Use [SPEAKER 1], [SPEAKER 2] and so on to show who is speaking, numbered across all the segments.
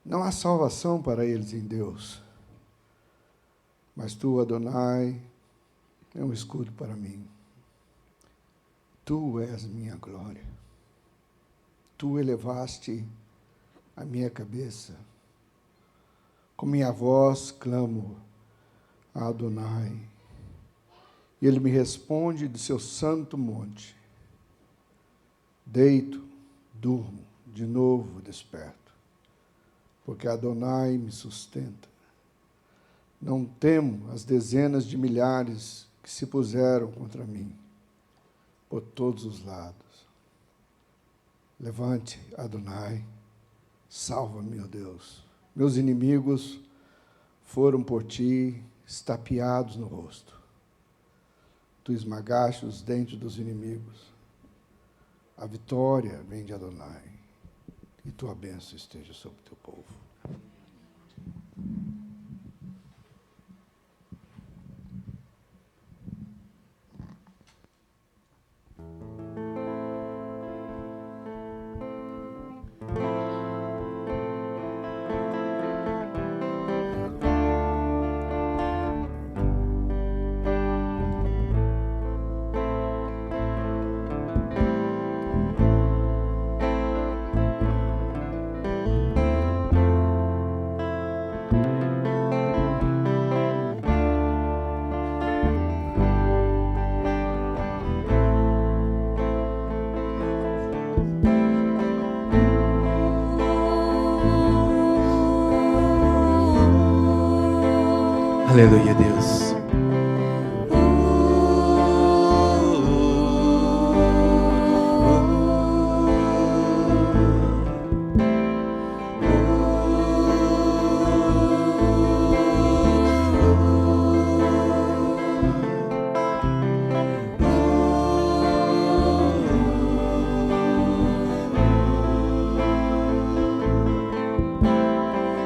[SPEAKER 1] Não há salvação para eles em Deus. Mas tu, Adonai, é um escudo para mim. Tu és minha glória. Tu elevaste a minha cabeça. Com minha voz clamo a Adonai. E ele me responde do seu santo monte. Deito, durmo, de novo desperto, porque Adonai me sustenta. Não temo as dezenas de milhares que se puseram contra mim, por todos os lados. Levante, Adonai, salva-me, meu Deus. Meus inimigos foram por ti estapeados no rosto. Tu esmagaste os dentes dos inimigos. A vitória vem de Adonai, e tua bênção esteja sobre o teu povo.
[SPEAKER 2] Aleluia, Deus.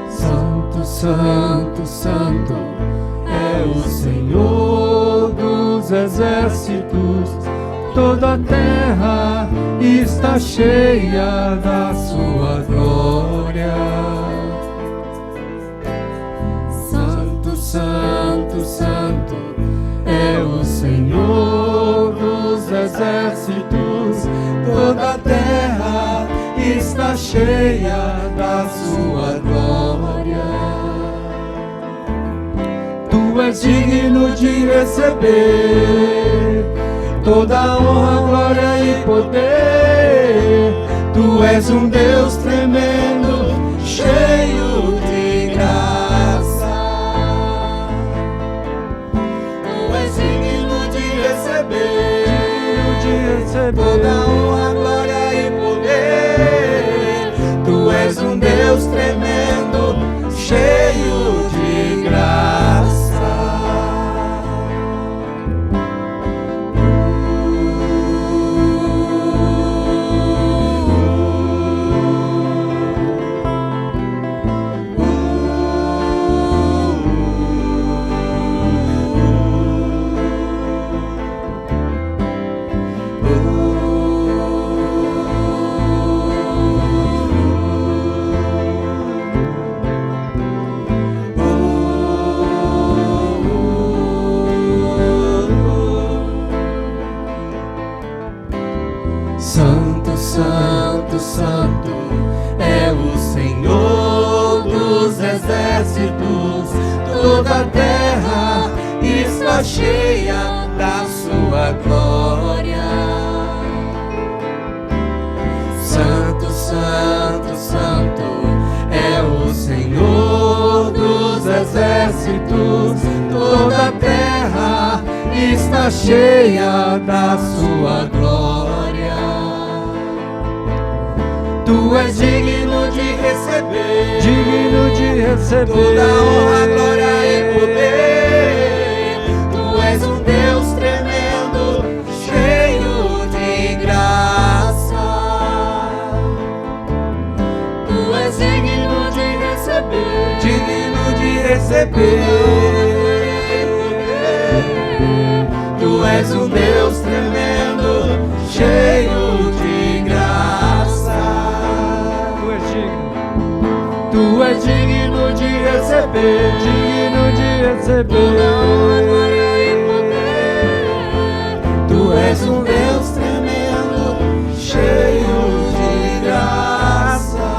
[SPEAKER 3] Santo, Santo, Santo é o Senhor dos exércitos. Toda a terra está cheia da sua glória. Santo, Santo, Santo é o Senhor dos exércitos. Toda a terra está cheia da sua glória. Tu és digno de receber toda a honra, glória e poder. Tu és um Deus tremendo, cheio de graça. Tu és digno de receber toda a honra, glória e poder. Tu és um Deus tremendo, cheio de graça. Santo, Santo, Santo é o Senhor dos exércitos. Toda a terra está cheia da sua glória. Santo, Santo, Santo é o Senhor dos exércitos. Toda a terra está cheia da sua glória. Tu és digno de receber toda a honra, glória e poder. Tu és um Deus tremendo, cheio de graça. Tu és digno de receber, Tu és um Deus tremendo, cheio de graça. Tu és digno de receber, digno de receber glória e poder. Tu és um Deus tremendo, cheio de graça.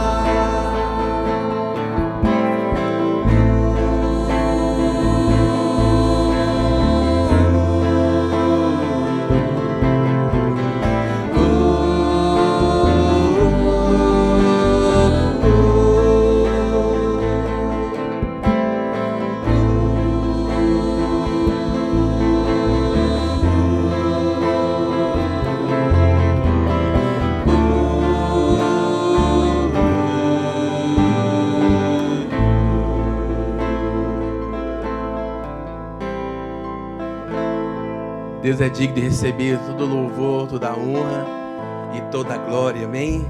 [SPEAKER 2] Deus é digno de receber todo louvor, toda honra e toda glória, amém?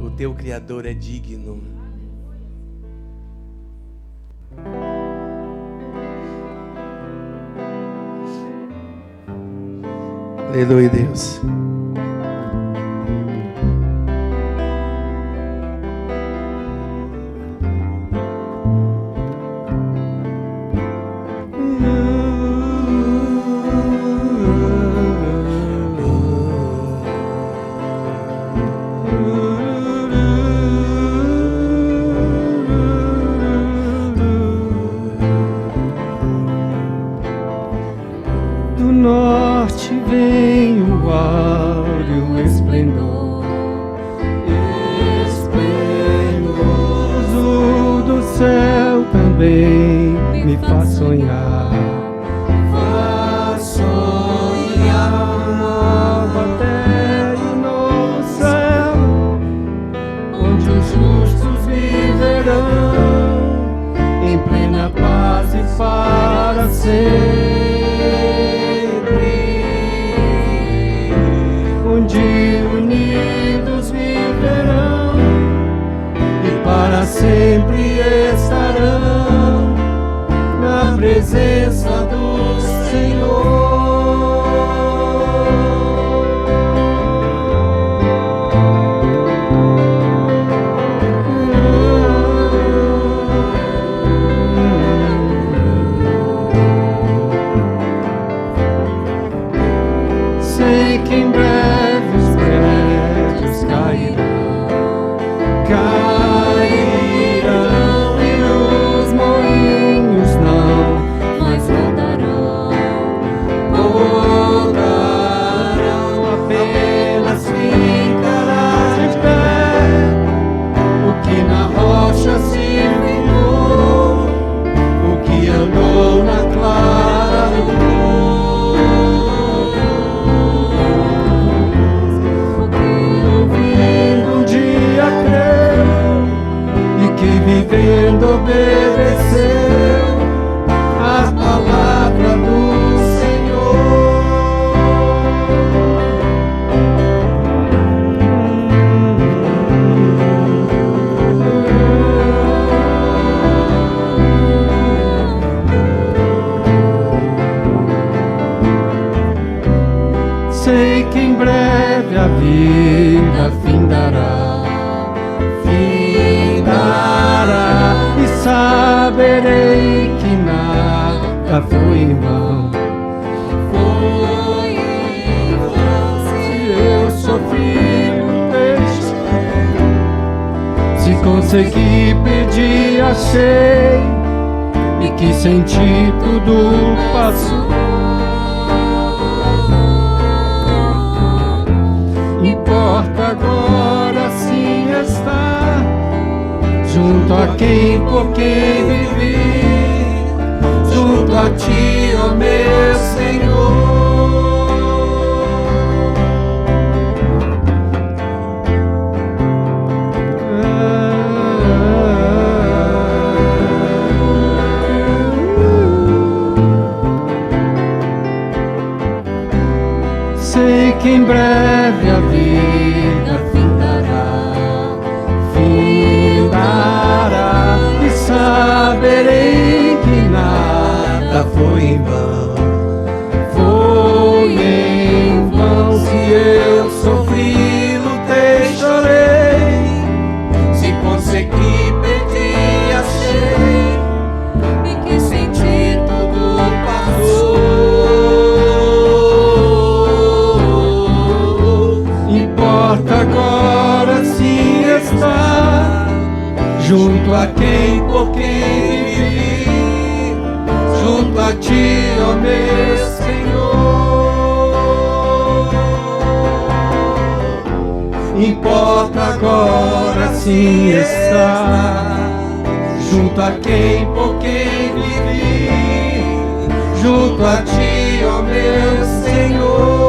[SPEAKER 2] O teu Criador é digno. Aleluia, Deus.
[SPEAKER 3] Do norte vem o áureo esplendor, esplendoroso do céu também me faz sonhar, nova terra e novo céu, onde os justos viverão em plena paz e para sempre. Onde unidos viverão e para sempre estarão na presença do Senhor. Sei que em breve os prédios cairão e os moinhos não mais rodarão, apenas ficará de pé o que na rocha se firmou, o que andou na clara luz, o que ouvindo um dia creu e que vivendo obedeceu a palavra do Senhor. Sei que em breve a vida findará e saberei que nada foi em vão. Se eu sou filho deste, se consegui pedir, achei, e que sem ti tudo passou. Importa agora sim estar junto a quem por quem vivi, junto a ti, ó meu Senhor. Sei que em breve a vida findará e saberei que nada foi em vão. Foi em vão se eu sofri, lutei, chorei, se consegui pedir. junto a quem, por quem vivi, junto a ti, ó meu Senhor. Importa agora sim estar junto a quem, por quem vivi, junto a ti, ó meu Senhor.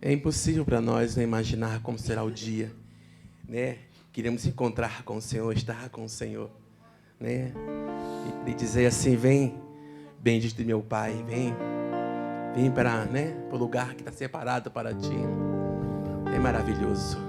[SPEAKER 2] É impossível para nós, né, imaginar como será o dia, né? Queremos encontrar com o Senhor, estar com o Senhor, né? E dizer assim: vem, bendito de meu Pai, vem para, né, o lugar que está separado para ti. É maravilhoso.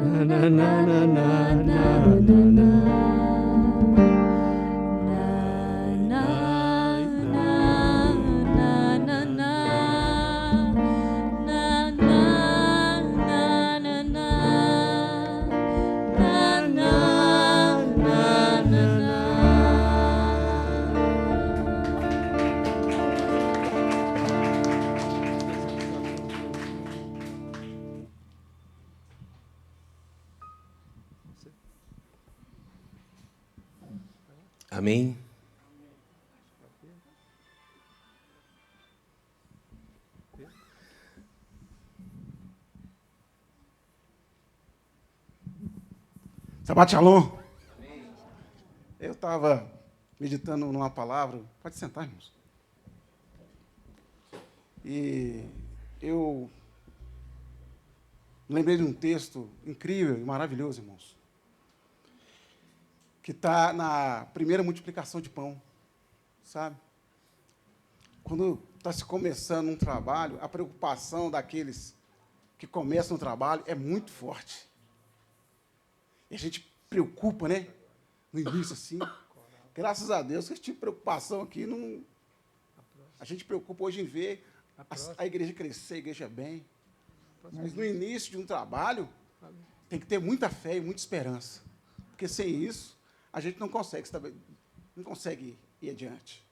[SPEAKER 3] Na, na, na, na, na, na, na.
[SPEAKER 2] Amém?
[SPEAKER 4] Shabbat Shalom. Eu estava meditando numa palavra. Pode sentar, irmãos. E eu lembrei de um texto incrível e maravilhoso, irmãos, que está na primeira multiplicação de pão, sabe? Quando está se começando um trabalho, a preocupação daqueles que começam o trabalho é muito forte. E a gente preocupa, né? No início, assim. Graças a Deus, esse tipo de preocupação aqui não... A gente preocupa hoje em ver a igreja crescer, a igreja bem. Mas no início de um trabalho, tem que ter muita fé e muita esperança. Porque sem isso, a gente não consegue ir adiante.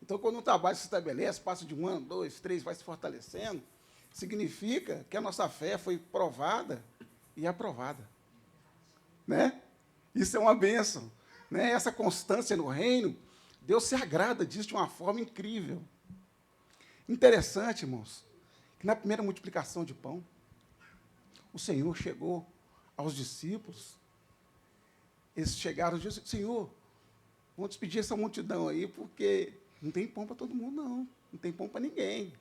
[SPEAKER 4] Então, quando um trabalho se estabelece, passa de 1 ano, 2, 3, vai se fortalecendo, significa que a nossa fé foi provada e aprovada. Né? Isso é uma bênção. Né? Essa constância no reino, Deus se agrada disso de uma forma incrível. Interessante, irmãos, que na primeira multiplicação de pão, o Senhor chegou aos discípulos. Eles chegaram e disseram: Senhor, vamos despedir essa multidão aí, porque não tem pão para todo mundo, não. Não tem pão para ninguém.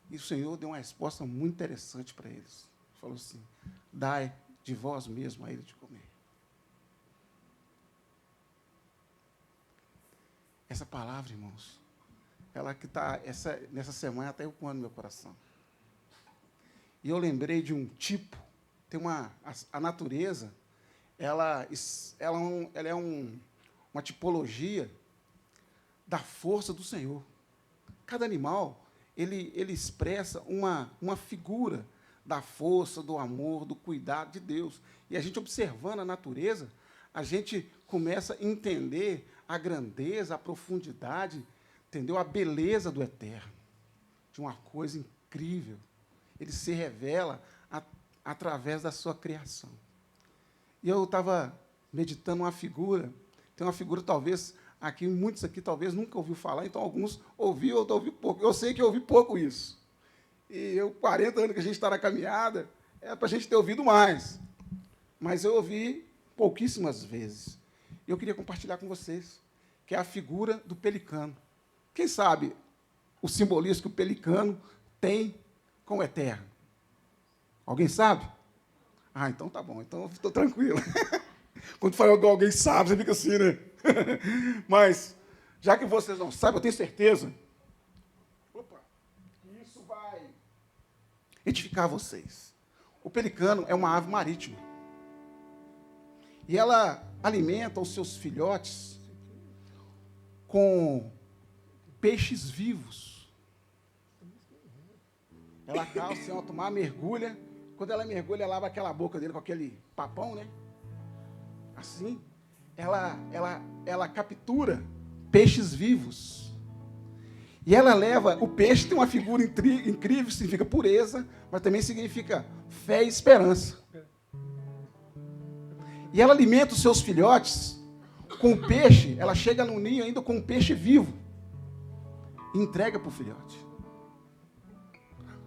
[SPEAKER 4] E o Senhor deu uma resposta muito interessante para eles. Falou assim: dai de vós mesmo a ele de comer. Essa palavra, irmãos, ela que está, nessa semana, até ecoando no meu coração. E eu lembrei de um tipo, a natureza, ela é uma tipologia da força do Senhor. Cada animal, ele expressa uma figura da força, do amor, do cuidado de Deus. E a gente observando a natureza, a gente começa a entender a grandeza, a profundidade, entendeu? A beleza do eterno, de uma coisa incrível. Ele se revela através da sua criação. E eu estava meditando uma figura, tem uma figura talvez, muitos aqui talvez nunca ouviu falar, então alguns ouviram, outros ouviram pouco. Eu sei que eu ouvi pouco isso. E 40 anos que a gente está na caminhada, é para a gente ter ouvido mais. Mas eu ouvi pouquíssimas vezes. E eu queria compartilhar com vocês, que é a figura do pelicano. Quem sabe o simbolismo que o pelicano tem com o eterno? Alguém sabe? Ah, então tá bom, então eu estou tranquilo. Quando fala que alguém sabe, você fica assim, né? Mas, já que vocês não sabem, eu tenho certeza, isso vai edificar vocês. O pelicano é uma ave marítima. E ela alimenta os seus filhotes com peixes vivos. Ela acaba, se ela tomar, mergulha. Quando ela mergulha, ela abre aquela boca dele com aquele papão, né? Assim, ela captura peixes vivos. E ela leva, o peixe tem uma figura incrível, significa pureza, mas também significa fé e esperança. E ela alimenta os seus filhotes com o peixe, ela chega no ninho ainda com um peixe vivo. E entrega para o filhote.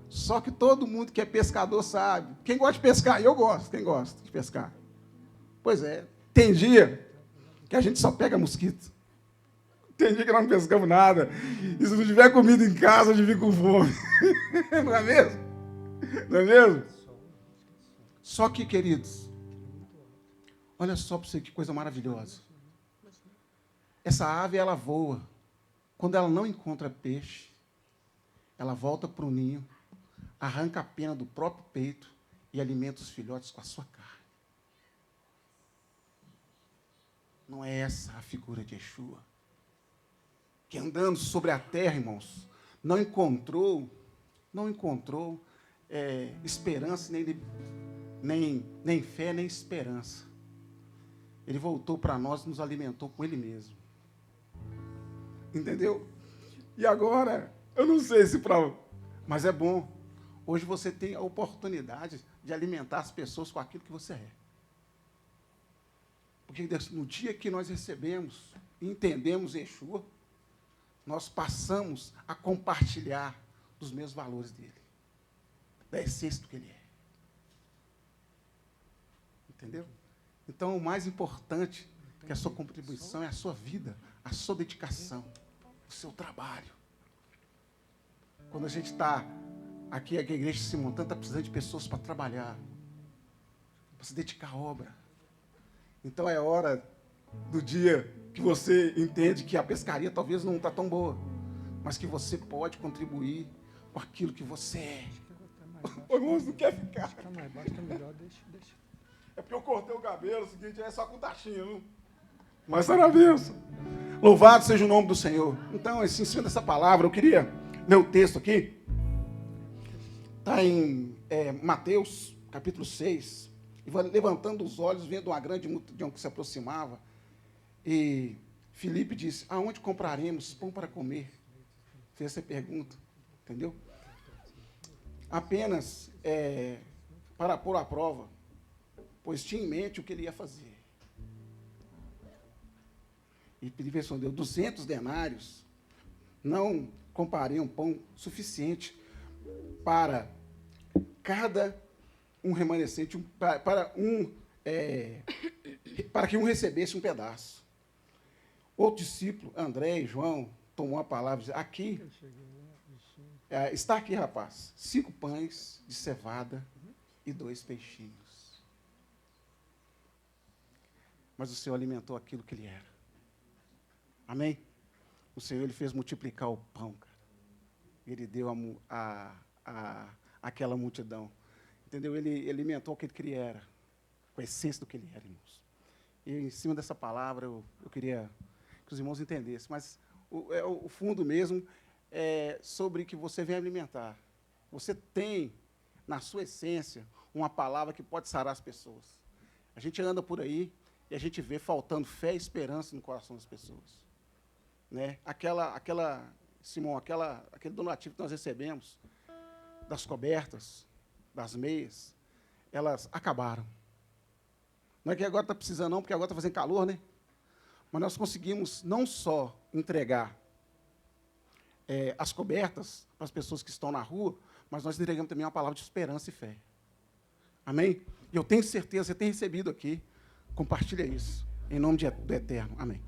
[SPEAKER 4] Só que todo mundo que é pescador sabe. Quem gosta de pescar? Eu gosto. Quem gosta de pescar? Pois é. Tem dia que a gente só pega mosquito. Tem dia que nós não pescamos nada. E se não tiver comida em casa, a gente fica com fome. Não é mesmo? Não é mesmo? Só que, queridos, olha só para você que coisa maravilhosa. Essa ave, ela voa. Quando ela não encontra peixe, ela volta para o ninho, arranca a pena do próprio peito e alimenta os filhotes com a sua carne. Não é essa a figura de Yeshua, que andando sobre a terra, irmãos, não encontrou esperança, nem fé, nem esperança. Ele voltou para nós e nos alimentou com Ele mesmo. Entendeu? E agora, eu não sei se mas é bom. Hoje você tem a oportunidade de alimentar as pessoas com aquilo que você é. Porque no dia que nós recebemos e entendemos Yeshua, nós passamos a compartilhar dos mesmos valores dele, da essência do que ele é. Entendeu? Então, o mais importante que a sua contribuição é a sua vida, a sua dedicação, o seu trabalho. Quando a gente está aqui, a igreja se montando, está precisando de pessoas para trabalhar, para se dedicar à obra. Então, é hora do dia que você entende que a pescaria talvez não está tão boa, mas que você pode contribuir com aquilo que você é. O irmão não quer ficar.
[SPEAKER 3] Fica mais baixo, tá melhor, deixa.
[SPEAKER 4] É porque eu cortei o cabelo, o seguinte, é só com tachinho, não? Mas será bênção. Louvado seja o nome do Senhor. Então, em cima dessa palavra, eu queria ler o texto aqui. Está em Mateus, capítulo 6. E vai levantando os olhos, vendo uma grande multidão que se aproximava. E Filipe disse, aonde compraremos pão para comer? Fez essa pergunta, entendeu? Apenas para pôr à prova, pois tinha em mente o que ele ia fazer. E ele respondeu, 200 denários não comprariam pão suficiente para cada um remanescente, para que um recebesse um pedaço. Outro discípulo, André e João, tomou a palavra e disse, está aqui, rapaz, 5 pães de cevada e 2 peixinhos. Mas o Senhor alimentou aquilo que ele era. Amém? O Senhor, ele fez multiplicar o pão, cara. Ele deu aquela multidão. Entendeu? Ele alimentou aquilo que ele era, com a essência do que ele era, irmãos. E em cima dessa palavra, eu queria que os irmãos entendessem. Mas o fundo mesmo é sobre que você vem alimentar. Você tem, na sua essência, uma palavra que pode sarar as pessoas. A gente anda por aí e a gente vê faltando fé e esperança no coração das pessoas. Né? Simão, aquele donativo que nós recebemos, das cobertas, das meias, elas acabaram. Não é que agora está precisando não, porque agora está fazendo calor, né? Mas nós conseguimos não só entregar as cobertas para as pessoas que estão na rua, mas nós entregamos também uma palavra de esperança e fé. Amém? E eu tenho certeza, você tem recebido aqui, compartilha isso, em nome do Eterno. Amém.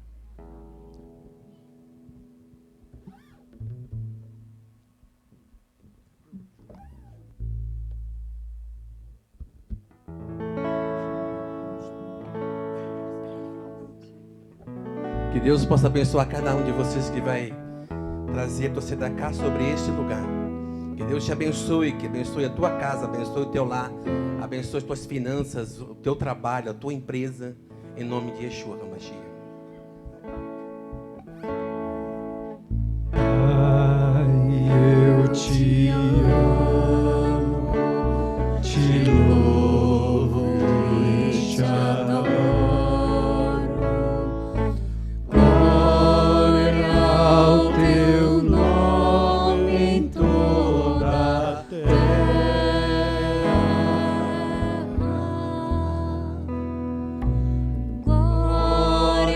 [SPEAKER 2] Que Deus possa abençoar cada um de vocês que vai trazer a torcida cá sobre este lugar. Que Deus te abençoe, que abençoe a tua casa, abençoe o teu lar, abençoe as tuas finanças, o teu trabalho, a tua empresa, em nome de Yeshua HaMashiach.
[SPEAKER 3] Pai, eu te amo, te louvo e te adoro.
[SPEAKER 5] Glória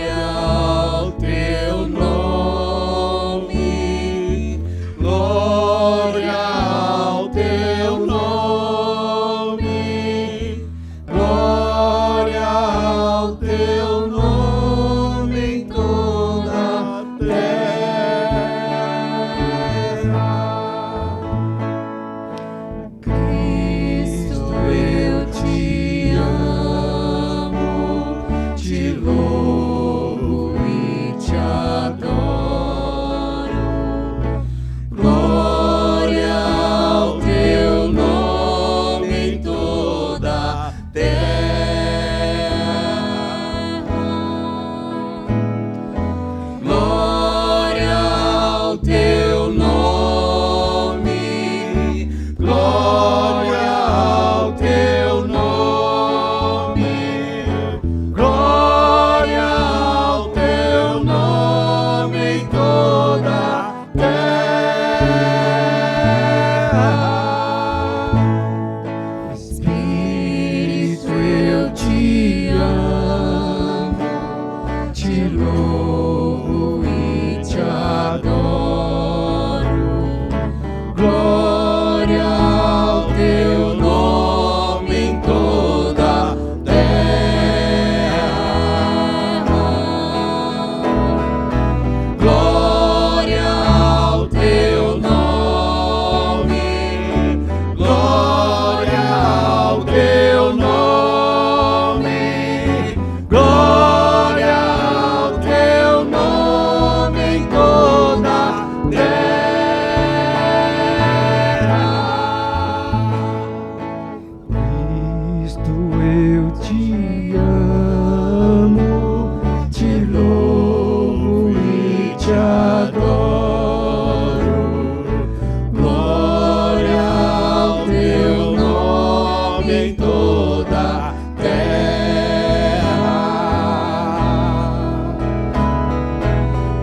[SPEAKER 3] nome em toda a terra.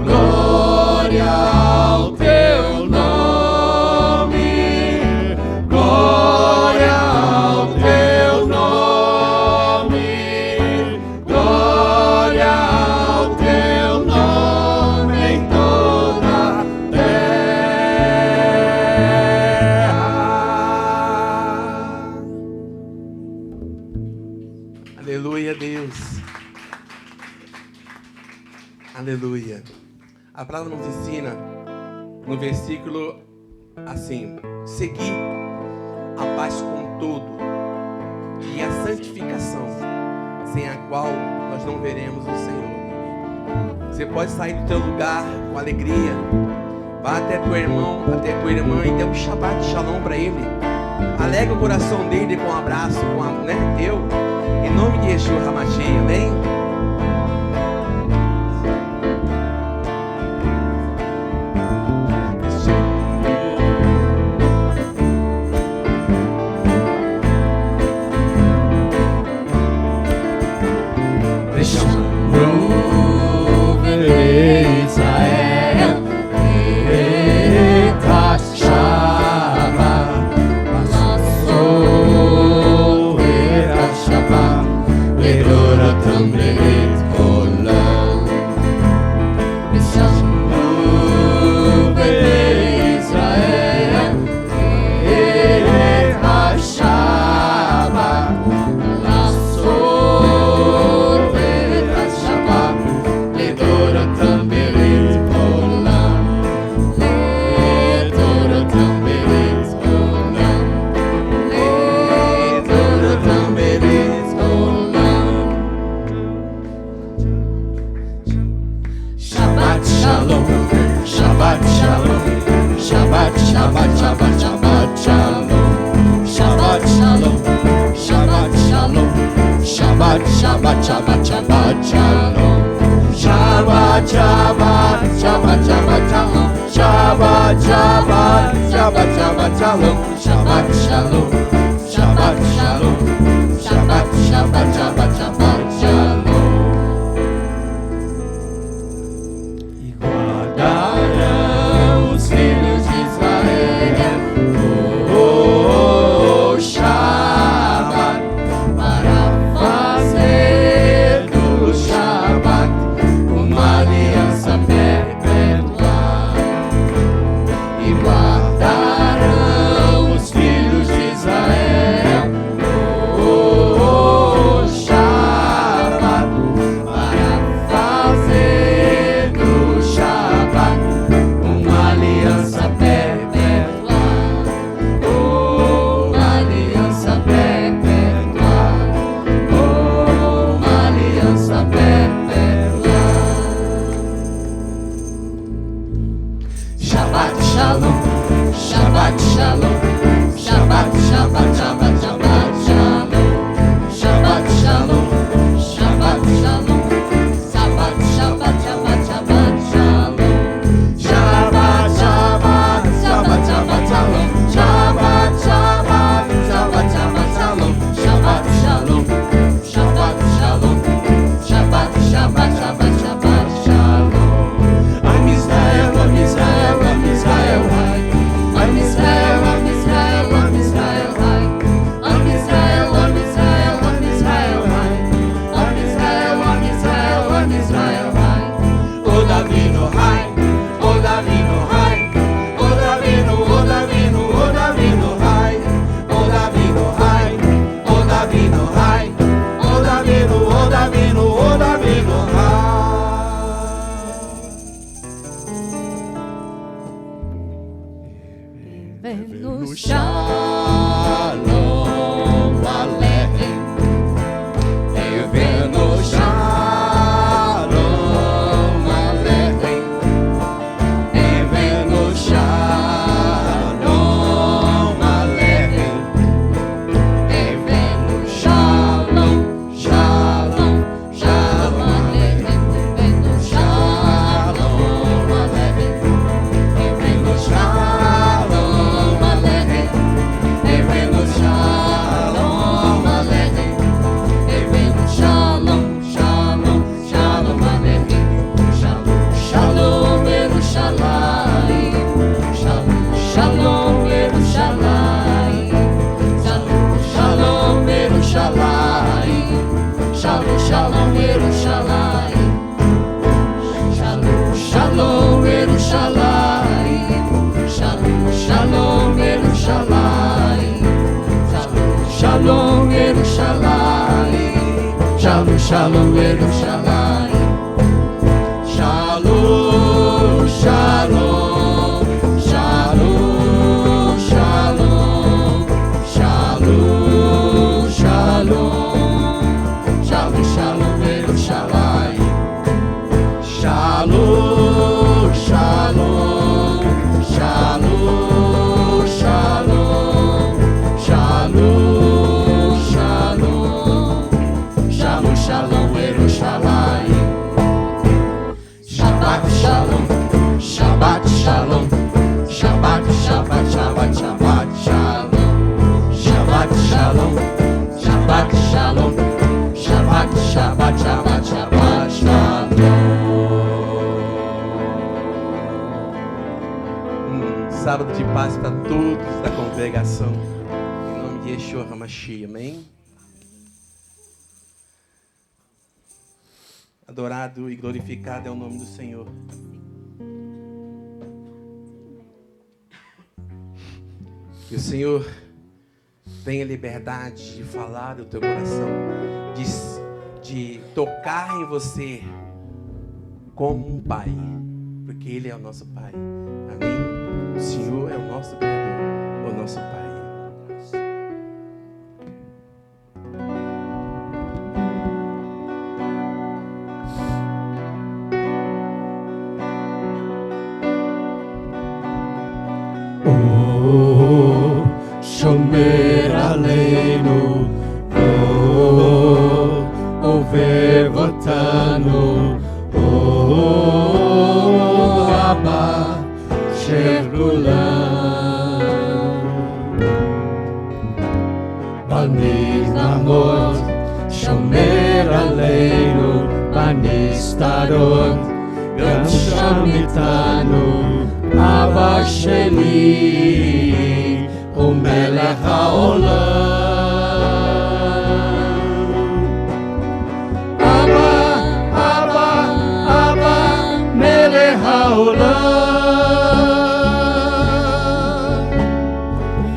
[SPEAKER 3] Glória ao teu nome, glória ao teu nome, glória ao teu nome em toda a terra.
[SPEAKER 2] Aleluia, Deus. Aleluia. A palavra nos ensina no versículo assim: seguir a paz com todo e a santificação, sem a qual nós não veremos o Senhor. Você pode sair do teu lugar com alegria, vá até teu irmão, até tua irmã e dê um Shabbat Shalom para ele. Alegra o coração dele com um abraço, teu, em nome de Yeshua HaMashiach, amém?
[SPEAKER 3] Guardarão os filhos de Israel. Yerushalayim, Shalom Yerushalayim, Shalom Shalom Yerushalayim, Shalom Shalom, Shalom Shalom, Shalom Shalom, Shalom Shalom Yerushalayim, Shalom Shalom, Shalom Shalom, Shalom Shalom, Shalom Shalom Yerushalayim, Shabbat Shalom, Shabbat Shalom, Shabbat Shabbat Shabbat Shabbat Shalom, Shabbat Shalom, Shabbat Shalom, Shabbat Shabbat Shabbat Shabbat Shalom.
[SPEAKER 2] Sábado de paz para todos da congregação. Em nome de Yeshua HaMashiach, amém? Adorado e glorificado é o nome do Senhor. Que o Senhor tenha liberdade de falar do teu coração, de tocar em você como um pai, porque Ele é o nosso Pai. Amém? O Senhor é o nosso Criador, o nosso Pai.
[SPEAKER 3] Oh, Shomer Aleinu, oh, Ovev Otanu, oh, Abba, Shel Kulam, Banis Namot, Shomer Aleinu, Banis Tarot, Gam Shamitanu, Abba Sheli, O Melech HaOlam, Abba, Melech HaOlam,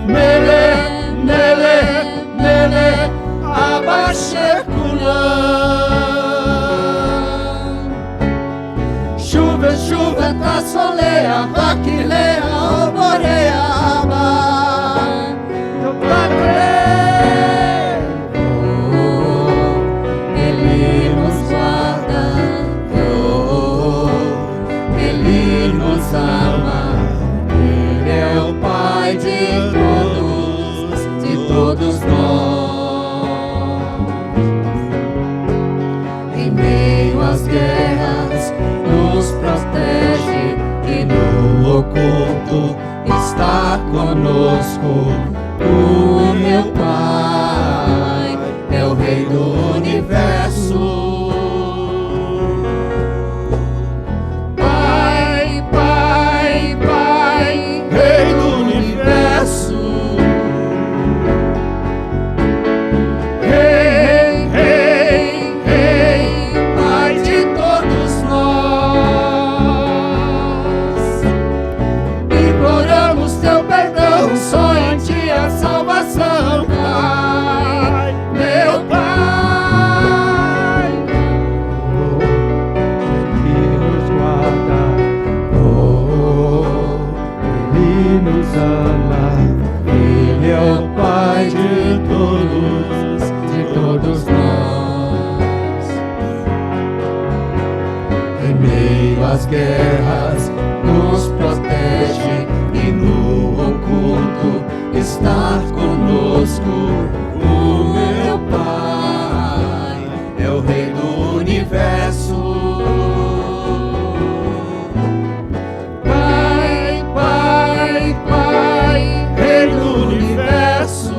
[SPEAKER 3] Melech, Abba Shekulam, Shuva Tasolea, Vakilea, Oborea, Abba, Ele nos guarda, Ele nos ama, Ele é o Pai de todos nós. Em meio às guerras, nos protege e no oculto está conosco. O meu Pai é o Rei do Universo. Pai, Pai, Pai, Rei do Universo. Rei, Rei, Rei, Pai de todos nós. Imploramos teu perdão, só em ti a salvação, Pai, meu Pai. Ele nos guarda, Ele nos ama, Ele é o Pai de todos nós. Em meio às guerras, nos protege e no oculto está conosco. O meu Pai é o Rei do Universo. Pai, Pai, Pai, Rei do Universo.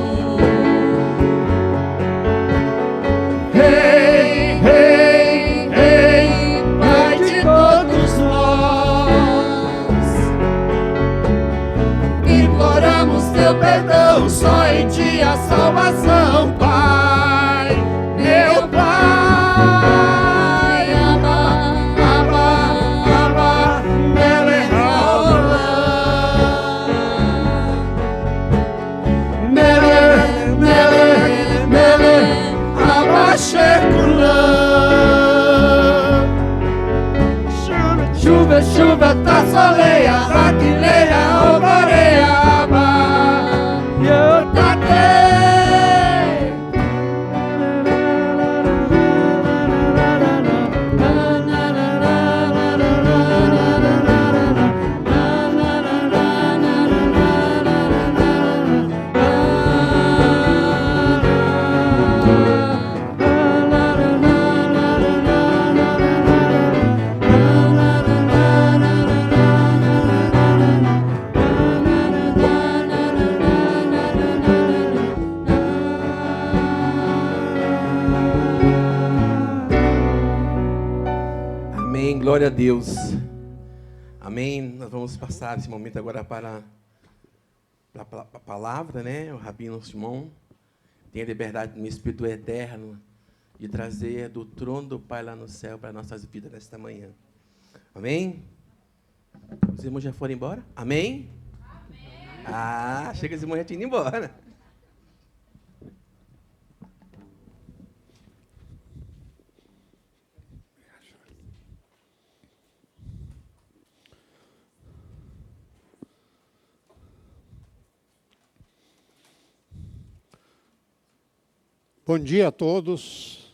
[SPEAKER 3] Rei, Rei, Rei, Pai de todos nós. soleia, ratileia, obareaba. Eu tatei.
[SPEAKER 2] Amém, glória a Deus. Amém. Nós vamos passar esse momento agora para a palavra, né? O Rabino Shimon tem a liberdade no Espírito Eterno de trazer do trono do Pai lá no céu para nossas vidas nesta manhã. Amém? Os irmãos já foram embora? Amém? Amém. Ah, chega os irmãos já tinham ido embora.
[SPEAKER 5] Bom dia a todos,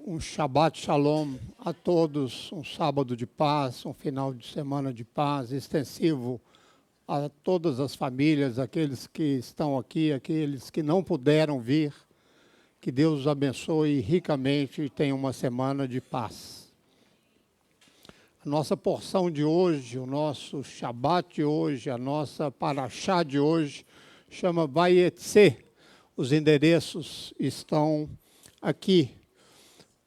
[SPEAKER 5] um Shabbat Shalom a todos, um sábado de paz, um final de semana de paz, extensivo a todas as famílias, aqueles que estão aqui, aqueles que não puderam vir, que Deus os abençoe ricamente e tenha uma semana de paz. A nossa porção de hoje, o nosso Shabbat de hoje, a nossa Parashá de hoje, chama Vayetze. Os endereços estão aqui.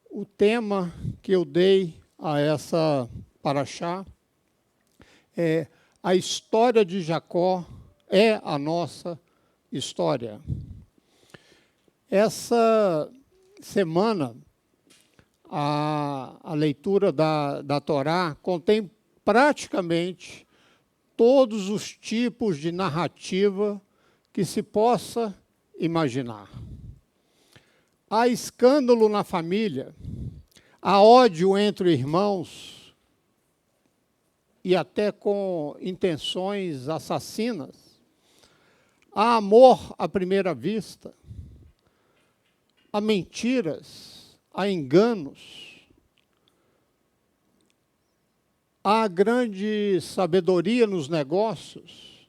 [SPEAKER 5] O tema que eu dei a essa Parashá é a história de Jacó é a nossa história. Essa semana, a leitura da Torá contém praticamente todos os tipos de narrativa que se possa imaginar. Há escândalo na família, há ódio entre irmãos e até com intenções assassinas. Há amor à primeira vista, há mentiras, há enganos, há grande sabedoria nos negócios,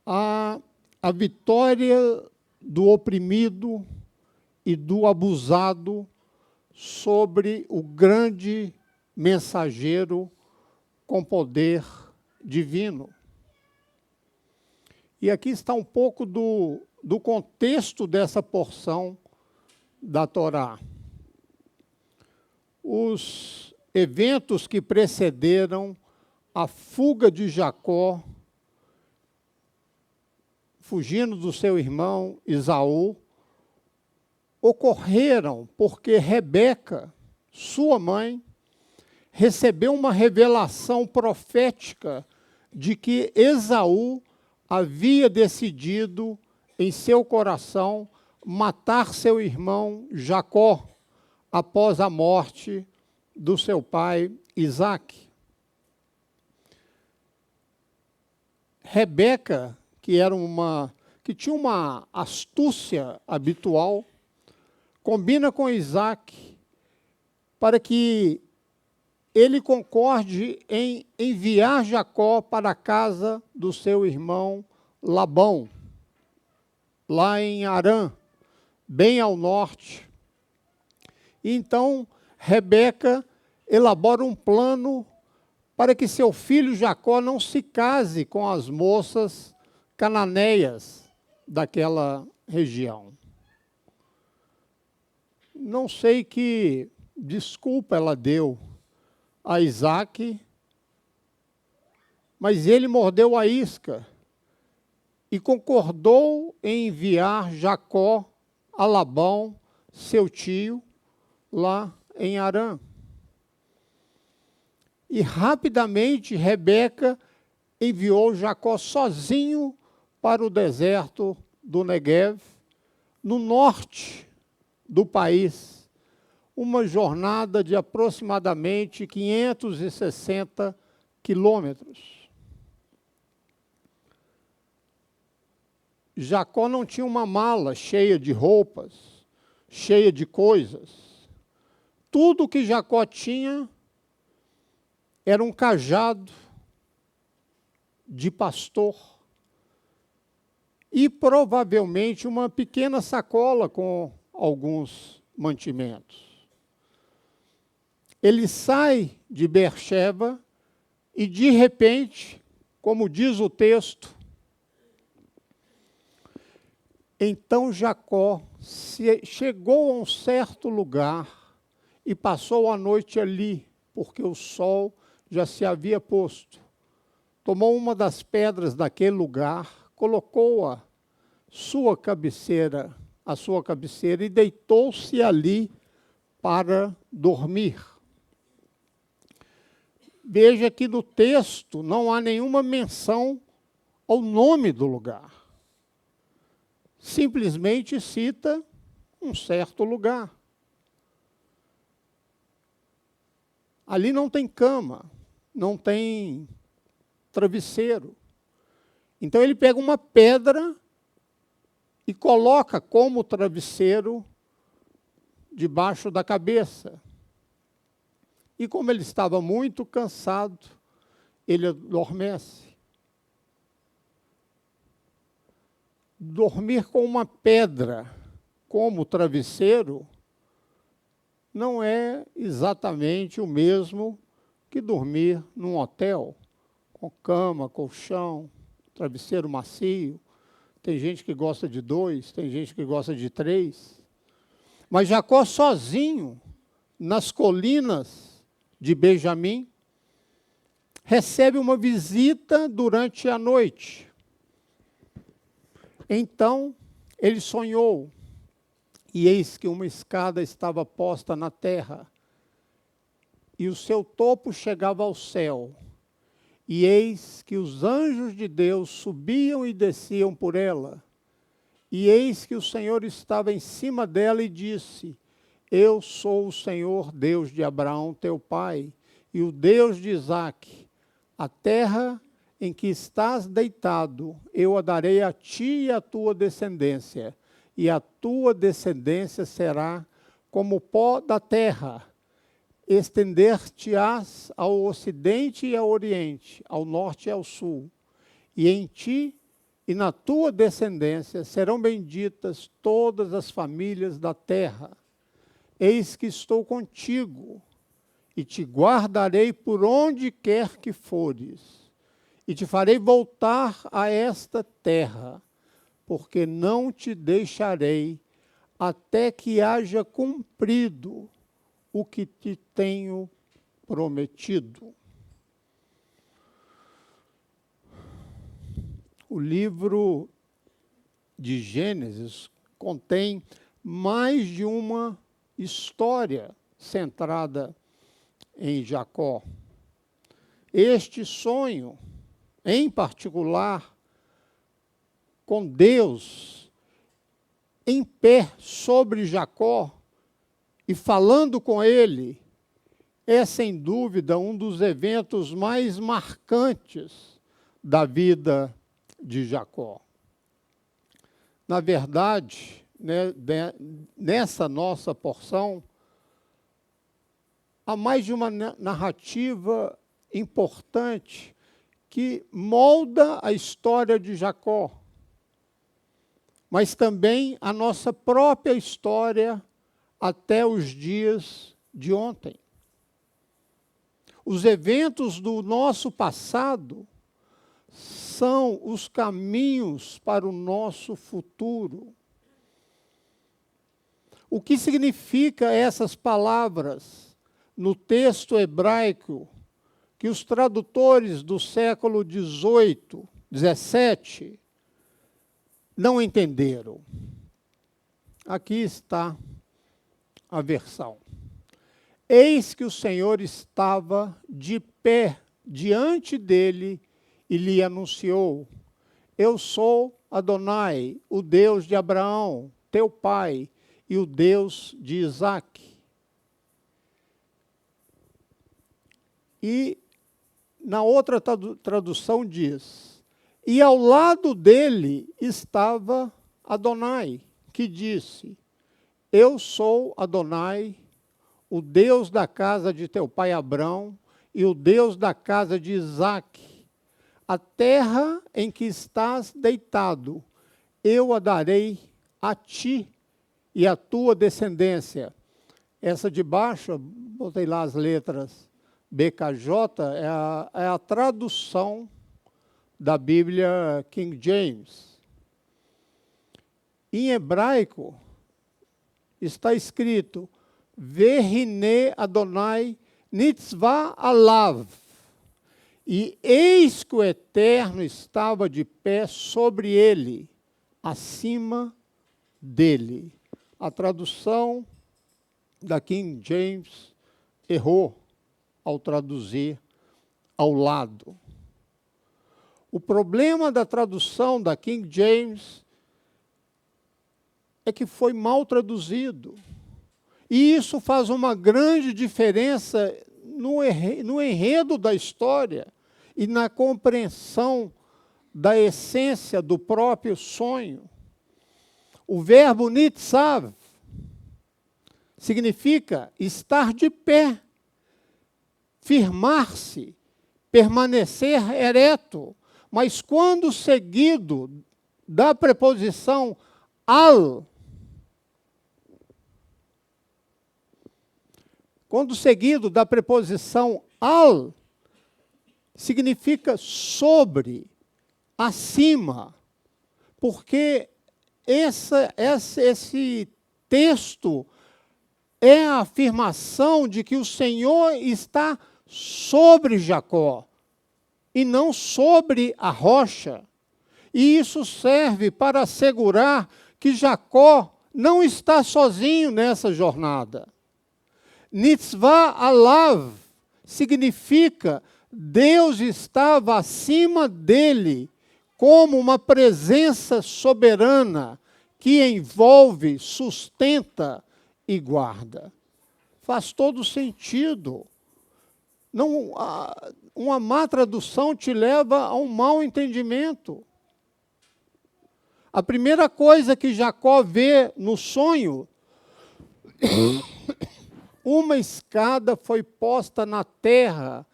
[SPEAKER 5] há a vitória do oprimido e do abusado sobre o grande mensageiro com poder divino. E aqui está um pouco do contexto dessa porção da Torá. Os eventos que precederam a fuga de Jacó, fugindo do seu irmão Esaú, ocorreram porque Rebeca, sua mãe, recebeu uma revelação profética de que Esaú havia decidido em seu coração matar seu irmão Jacó após a morte do seu pai Isaque. Rebeca, que tinha uma astúcia habitual, combina com Isaque para que ele concorde em enviar Jacó para a casa do seu irmão Labão, lá em Harã, bem ao norte. E então, Rebeca elabora um plano para que seu filho Jacó não se case com as moças cananeias daquela região. Não sei que desculpa ela deu a Isaque, mas ele mordeu a isca e concordou em enviar Jacó a Labão, seu tio, lá em Harã. E rapidamente Rebeca enviou Jacó sozinho para o deserto do Negev, no norte do país, uma jornada de aproximadamente 560 quilômetros. Jacó não tinha uma mala cheia de roupas, cheia de coisas. Tudo que Jacó tinha era um cajado de pastor e provavelmente uma pequena sacola com alguns mantimentos. Ele sai de Beersheba e, de repente, como diz o texto, então Jacó chegou a um certo lugar e passou a noite ali, porque o sol já se havia posto. Tomou uma das pedras daquele lugar, colocou a sua cabeceira e deitou-se ali para dormir. Veja que no texto não há nenhuma menção ao nome do lugar. Simplesmente cita um certo lugar. Ali não tem cama, não tem travesseiro. Então ele pega uma pedra e coloca como travesseiro debaixo da cabeça. E como ele estava muito cansado, ele adormece. Dormir com uma pedra como travesseiro não é exatamente o mesmo que dormir num hotel, com cama, colchão, travesseiro macio. Tem gente que gosta de 2, tem gente que gosta de 3. Mas Jacó sozinho, nas colinas de Benjamim, recebe uma visita durante a noite. Então, ele sonhou, e eis que uma escada estava posta na terra, e o seu topo chegava ao céu, e eis que os anjos de Deus subiam e desciam por ela, e eis que o Senhor estava em cima dela e disse: Eu sou o Senhor, Deus de Abraão, teu pai, e o Deus de Isaque. A terra em que estás deitado, eu a darei a ti e à tua descendência, e a tua descendência será como o pó da terra. Estender-te-ás ao ocidente e ao oriente, ao norte e ao sul, e em ti e na tua descendência serão benditas todas as famílias da terra. Eis que estou contigo, e te guardarei por onde quer que fores, e te farei voltar a esta terra, porque não te deixarei até que haja cumprido o que te tenho prometido. O livro de Gênesis contém mais de uma história centrada em Jacó. Este sonho, em particular, com Deus em pé sobre Jacó e falando com ele, é sem dúvida um dos eventos mais marcantes da vida de Jacó. Na verdade, nessa nossa porção, há mais de uma narrativa importante que molda a história de Jacó, mas também a nossa própria história até os dias de ontem. Os eventos do nosso passado são os caminhos para o nosso futuro. O que significa essas palavras no texto hebraico que os tradutores do século XVIII, XVII, não entenderam? Aqui está a versão. Eis que o Senhor estava de pé diante dele e lhe anunciou: Eu sou Adonai, o Deus de Abraão, teu pai, e o Deus de Isaque. E na outra tradução diz, e ao lado dele estava Adonai, que disse, eu sou Adonai, o Deus da casa de teu pai Abrão e o Deus da casa de Isaque. A terra em que estás deitado, eu a darei a ti e à tua descendência. Essa de baixo, botei lá as letras BKJ, é a tradução da Bíblia King James. Em hebraico, está escrito, Verine Adonai Nitzvah Alav. E eis que o Eterno estava de pé sobre ele, acima dele. A tradução da King James errou ao traduzir ao lado. O problema da tradução da King James é que foi mal traduzido. E isso faz uma grande diferença no enredo da história e na compreensão da essência do próprio sonho. O verbo nitzav significa estar de pé, firmar-se, permanecer ereto. Mas quando seguido da preposição al, significa sobre, acima, porque esse texto é a afirmação de que o Senhor está sobre Jacó e não sobre a rocha. E isso serve para assegurar que Jacó não está sozinho nessa jornada. Nitzvah Alav significa Deus estava acima dele como uma presença soberana que envolve, sustenta e guarda. Faz todo sentido. Não, uma má tradução te leva a um mau entendimento. A primeira coisa que Jacó vê no sonho, uma escada foi posta na terra,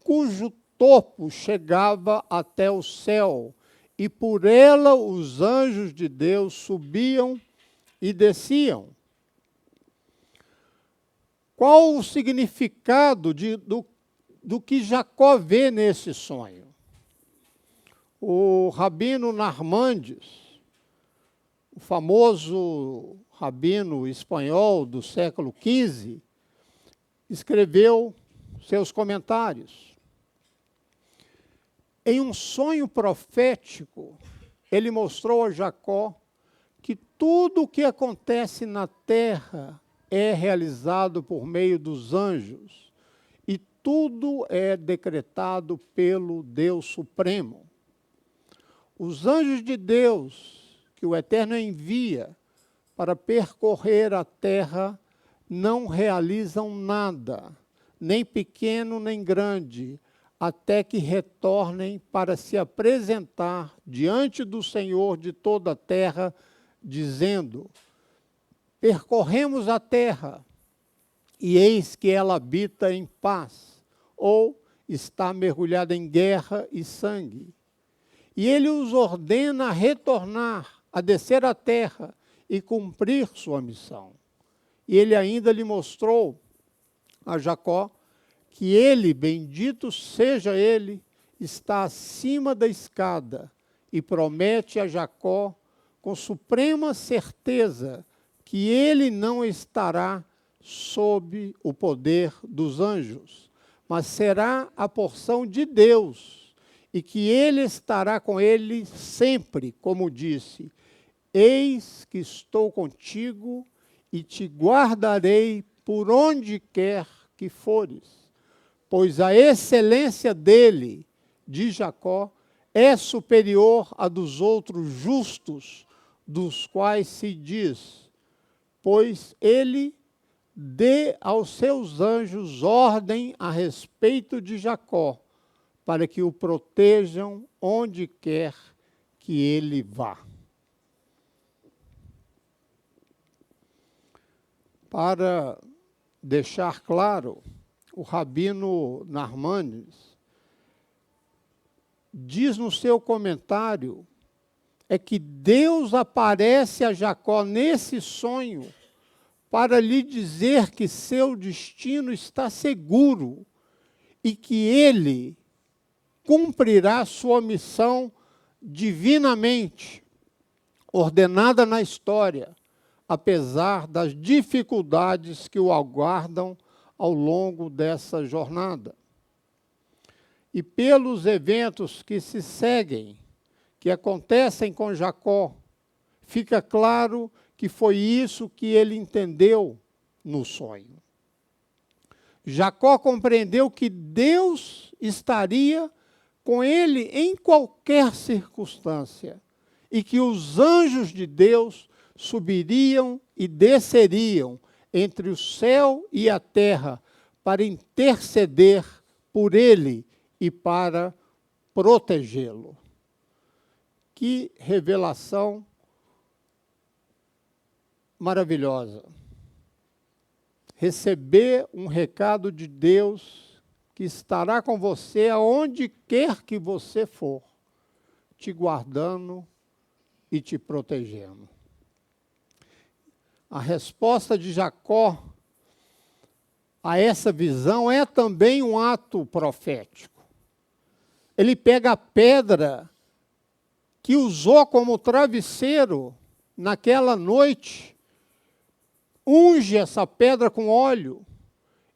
[SPEAKER 5] cujo topo chegava até o céu, e por ela os anjos de Deus subiam e desciam. Qual o significado do que Jacó vê nesse sonho? O rabino Narmandes, o famoso rabino espanhol do século XV, escreveu seus comentários. Em um sonho profético, ele mostrou a Jacó que tudo o que acontece na terra é realizado por meio dos anjos, e tudo é decretado pelo Deus Supremo. Os anjos de Deus, que o Eterno envia para percorrer a terra, não realizam nada, nem pequeno nem grande, até que retornem para se apresentar diante do Senhor de toda a terra, dizendo, percorremos a terra, e eis que ela habita em paz, ou está mergulhada em guerra e sangue. E ele os ordena a retornar, a descer à terra e cumprir sua missão. E ele ainda lhe mostrou a Jacó que ele, bendito seja ele, está acima da escada e promete a Jacó com suprema certeza que ele não estará sob o poder dos anjos, mas será a porção de Deus, e que ele estará com ele sempre, como disse, eis que estou contigo e te guardarei por onde quer que fores. Pois a excelência dele, de Jacó, é superior à dos outros justos, dos quais se diz, pois ele dê aos seus anjos ordem a respeito de Jacó, para que o protejam onde quer que ele vá. Para deixar claro, o rabino Narmanides diz no seu comentário que Deus aparece a Jacó nesse sonho para lhe dizer que seu destino está seguro e que ele cumprirá sua missão divinamente ordenada na história, apesar das dificuldades que o aguardam ao longo dessa jornada. E pelos eventos que se seguem, que acontecem com Jacó, fica claro que foi isso que ele entendeu no sonho. Jacó compreendeu que Deus estaria com ele em qualquer circunstância e que os anjos de Deus subiriam e desceriam entre o céu e a terra para interceder por ele e para protegê-lo. Que revelação maravilhosa. Receber um recado de Deus que estará com você aonde quer que você for, te guardando e te protegendo. A resposta de Jacó a essa visão é também um ato profético. Ele pega a pedra que usou como travesseiro naquela noite, unge essa pedra com óleo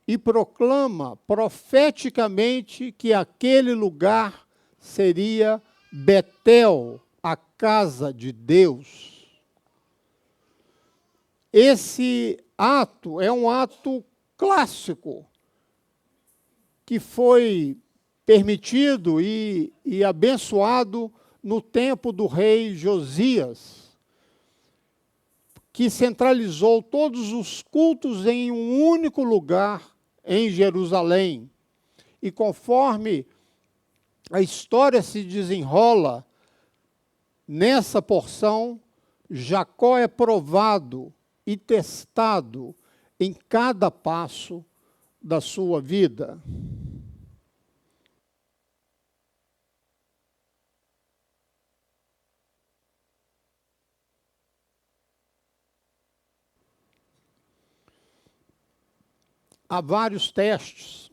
[SPEAKER 5] e proclama profeticamente que aquele lugar seria Betel, a casa de Deus. Esse ato é um ato clássico que foi permitido e abençoado no tempo do rei Josias, que centralizou todos os cultos em um único lugar em Jerusalém. E conforme a história se desenrola nessa porção, Jacó é provado e testado em cada passo da sua vida. Há vários testes,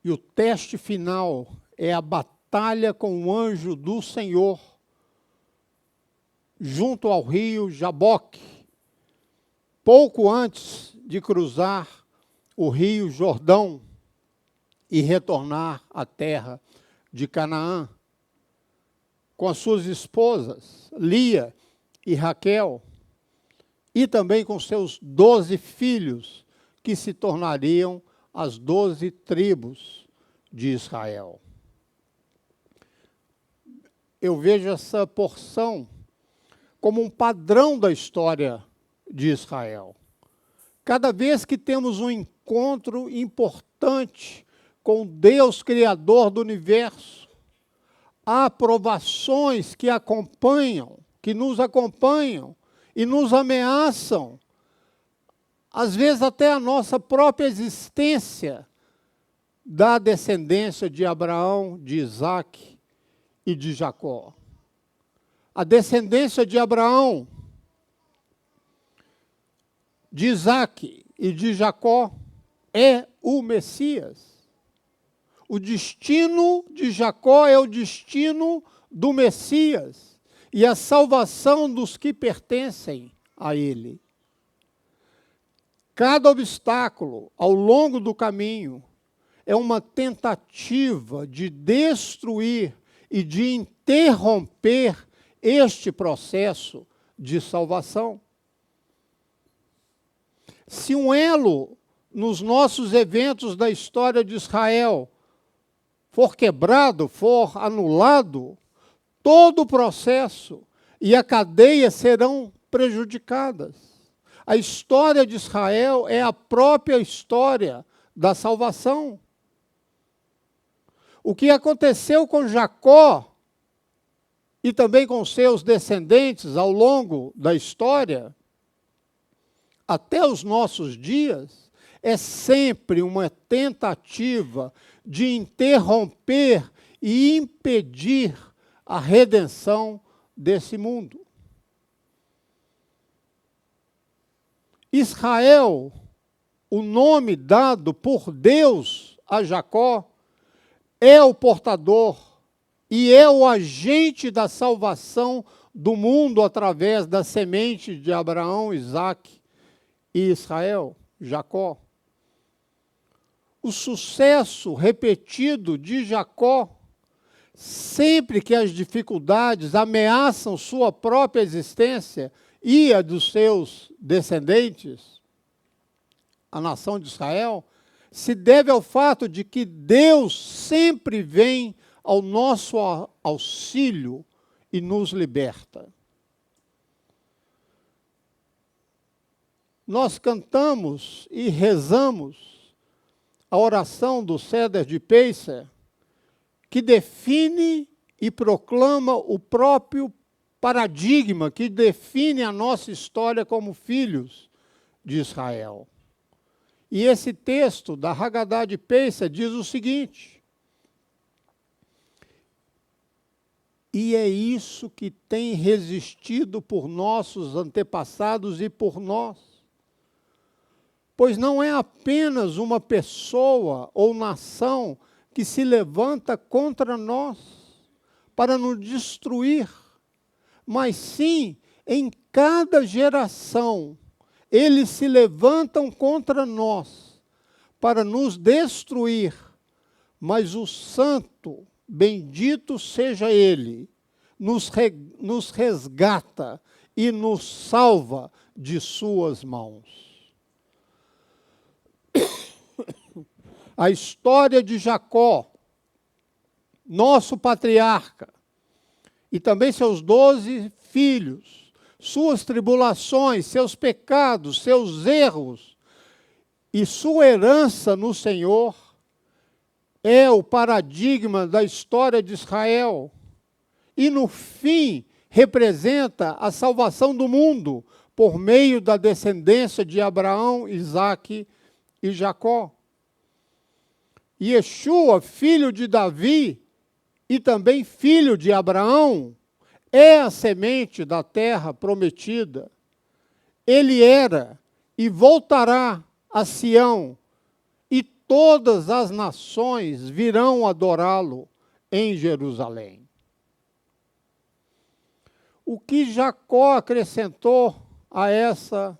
[SPEAKER 5] e o teste final é a batalha com o anjo do Senhor, junto ao rio Jaboque, pouco antes de cruzar o rio Jordão e retornar à terra de Canaã, com as suas esposas, Lia e Raquel, e também com seus 12 filhos, que se tornariam as 12 tribos de Israel. Eu vejo essa porção como um padrão da história de Israel. Cada vez que temos um encontro importante com Deus, Criador do universo, há provações que acompanham, que nos acompanham e nos ameaçam, às vezes até a nossa própria existência, da descendência de Abraão, de Isaac e de Jacó. A descendência de Abraão, de Isaac e de Jacó é o Messias. O destino de Jacó é o destino do Messias e a salvação dos que pertencem a ele. Cada obstáculo ao longo do caminho é uma tentativa de destruir e de interromper este processo de salvação. Se um elo nos nossos eventos da história de Israel for quebrado, for anulado, todo o processo e a cadeia serão prejudicadas. A história de Israel é a própria história da salvação. O que aconteceu com Jacó e também com seus descendentes ao longo da história, até os nossos dias, é sempre uma tentativa de interromper e impedir a redenção desse mundo. Israel, o nome dado por Deus a Jacó, é o portador e é o agente da salvação do mundo através da semente de Abraão, Isaque e Israel, Jacó. O sucesso repetido de Jacó, sempre que as dificuldades ameaçam sua própria existência e a dos seus descendentes, a nação de Israel, se deve ao fato de que Deus sempre vem ao nosso auxílio e nos liberta. Nós cantamos e rezamos a oração do Seder de Peiser, que define e proclama o próprio paradigma que define a nossa história como filhos de Israel. E esse texto da Haggadah de Peiser diz o seguinte: e é isso que tem resistido por nossos antepassados e por nós. Pois não é apenas uma pessoa ou nação que se levanta contra nós para nos destruir, mas sim, em cada geração, eles se levantam contra nós para nos destruir, mas o Santo, bendito seja Ele, nos resgata e nos salva de suas mãos. A história de Jacó, nosso patriarca, e também seus 12 filhos, suas tribulações, seus pecados, seus erros e sua herança no Senhor, é o paradigma da história de Israel. E, no fim, representa a salvação do mundo por meio da descendência de Abraão, Isaque e Jacó. Yeshua, filho de Davi e também filho de Abraão, é a semente da terra prometida. Ele era e voltará a Sião, e todas as nações virão adorá-lo em Jerusalém. O que Jacó acrescentou a essa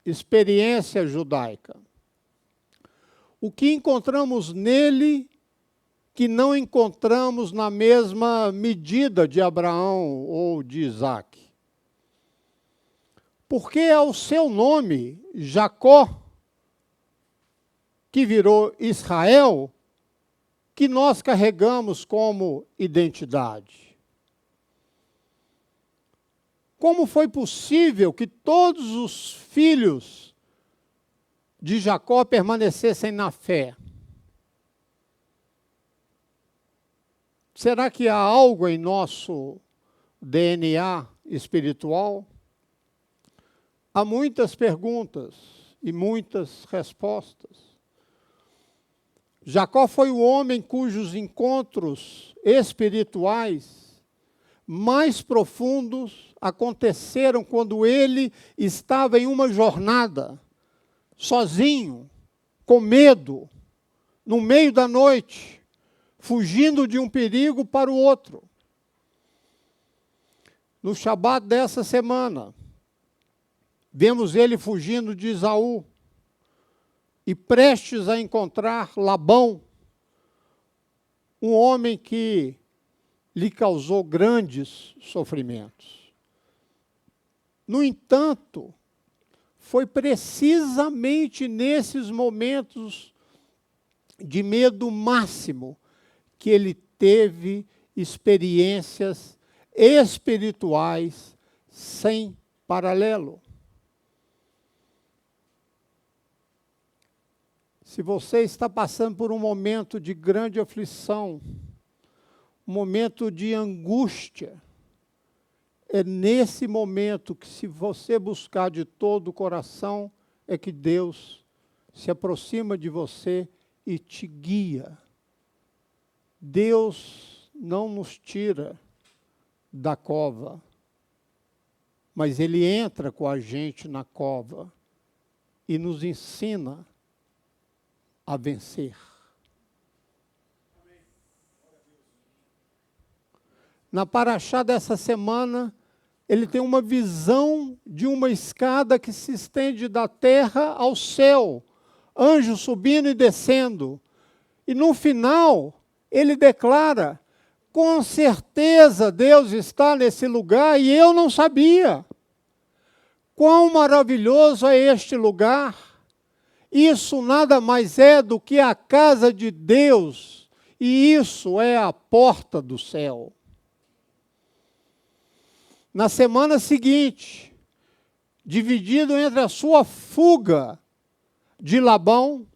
[SPEAKER 5] experiência judaica? O que encontramos nele que não encontramos na mesma medida de Abraão ou de Isaque? Porque é o seu nome, Jacó, que virou Israel, que nós carregamos como identidade. Como foi possível que todos os filhos de Jacó permanecessem na fé? Será que há algo em nosso DNA espiritual? Há muitas perguntas e muitas respostas. Jacó foi o homem cujos encontros espirituais mais profundos aconteceram quando ele estava em uma jornada, sozinho, com medo, no meio da noite, fugindo de um perigo para o outro. No Shabat dessa semana, vemos ele fugindo de Esaú e prestes a encontrar Labão, um homem que lhe causou grandes sofrimentos. No entanto, foi precisamente nesses momentos de medo máximo que ele teve experiências espirituais sem paralelo. Se você está passando por um momento de grande aflição, um momento de angústia, é nesse momento que, se você buscar de todo o coração, é que Deus se aproxima de você e te guia. Deus não nos tira da cova, mas Ele entra com a gente na cova e nos ensina a vencer. Na paraxá dessa semana, ele tem uma visão de uma escada que se estende da terra ao céu, anjos subindo e descendo. E no final, ele declara: com certeza Deus está nesse lugar e eu não sabia. Quão maravilhoso é este lugar! Isso nada mais é do que a casa de Deus, e isso é a porta do céu. Na semana seguinte, dividido entre a sua fuga de Labão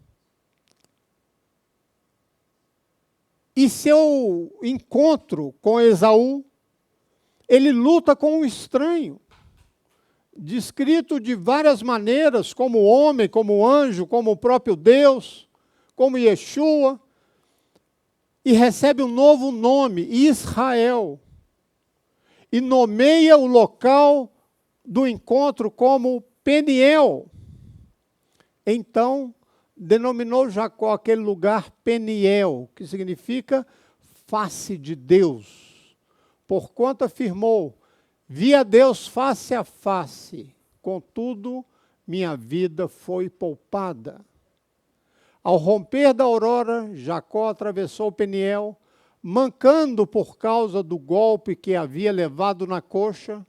[SPEAKER 5] e seu encontro com Esaú, ele luta com um estranho, descrito de várias maneiras, como homem, como anjo, como o próprio Deus, como Yeshua, e recebe um novo nome, Israel, e nomeia o local do encontro como Peniel. Então, denominou Jacó aquele lugar Peniel, que significa face de Deus, porquanto afirmou: vi a Deus face a face, contudo, minha vida foi poupada. Ao romper da aurora, Jacó atravessou Peniel, mancando por causa do golpe que havia levado na coxa.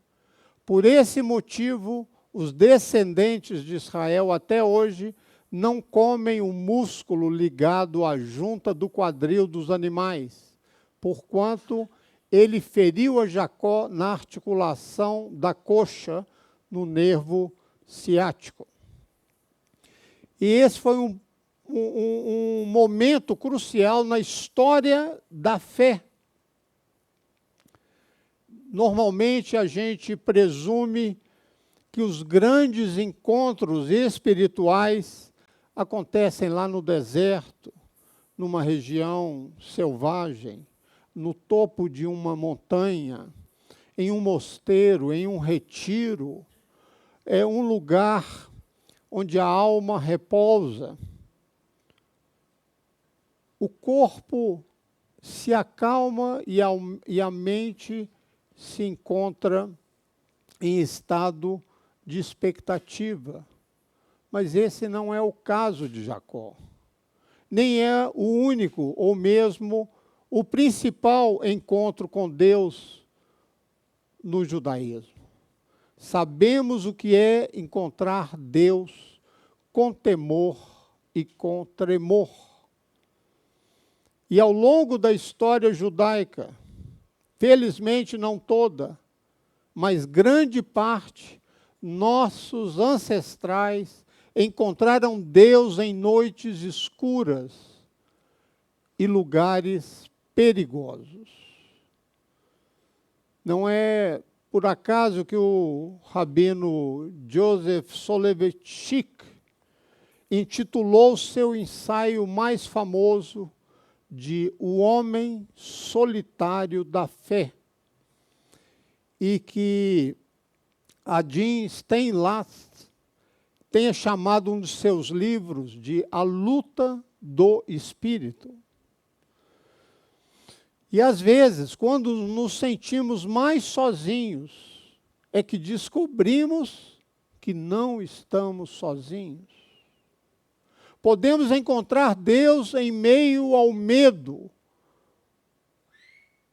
[SPEAKER 5] Por esse motivo, os descendentes de Israel até hoje não comem o músculo ligado à junta do quadril dos animais, porquanto ele feriu a Jacó na articulação da coxa, no nervo ciático. E esse foi um momento crucial na história da fé. Normalmente a gente presume que os grandes encontros espirituais acontecem lá no deserto, numa região selvagem, no topo de uma montanha, em um mosteiro, em um retiro. É um lugar onde a alma repousa. O corpo se acalma e a mente se encontra em estado de expectativa. Mas esse não é o caso de Jacó. Nem é o único, ou mesmo o principal encontro com Deus no judaísmo. Sabemos o que é encontrar Deus com temor e com tremor. E ao longo da história judaica, felizmente não toda, mas grande parte, nossos ancestrais encontraram Deus em noites escuras e lugares perigosos. Não é por acaso que o rabino Joseph Soloveitchik intitulou seu ensaio mais famoso de O Homem Solitário da Fé, e que a Jean Steinlatz tenha chamado um dos seus livros de A Luta do Espírito. E às vezes, quando nos sentimos mais sozinhos, é que descobrimos que não estamos sozinhos. Podemos encontrar Deus em meio ao medo,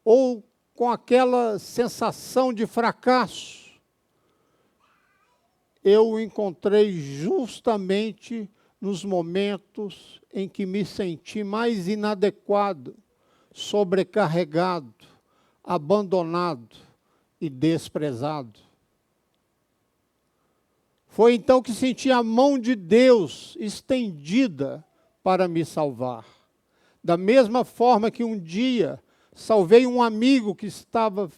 [SPEAKER 5] ou com aquela sensação de fracasso. Eu o encontrei justamente nos momentos em que me senti mais inadequado, sobrecarregado, abandonado e desprezado. Foi então que senti a mão de Deus estendida para me salvar. Da mesma forma que um dia salvei um amigo que estava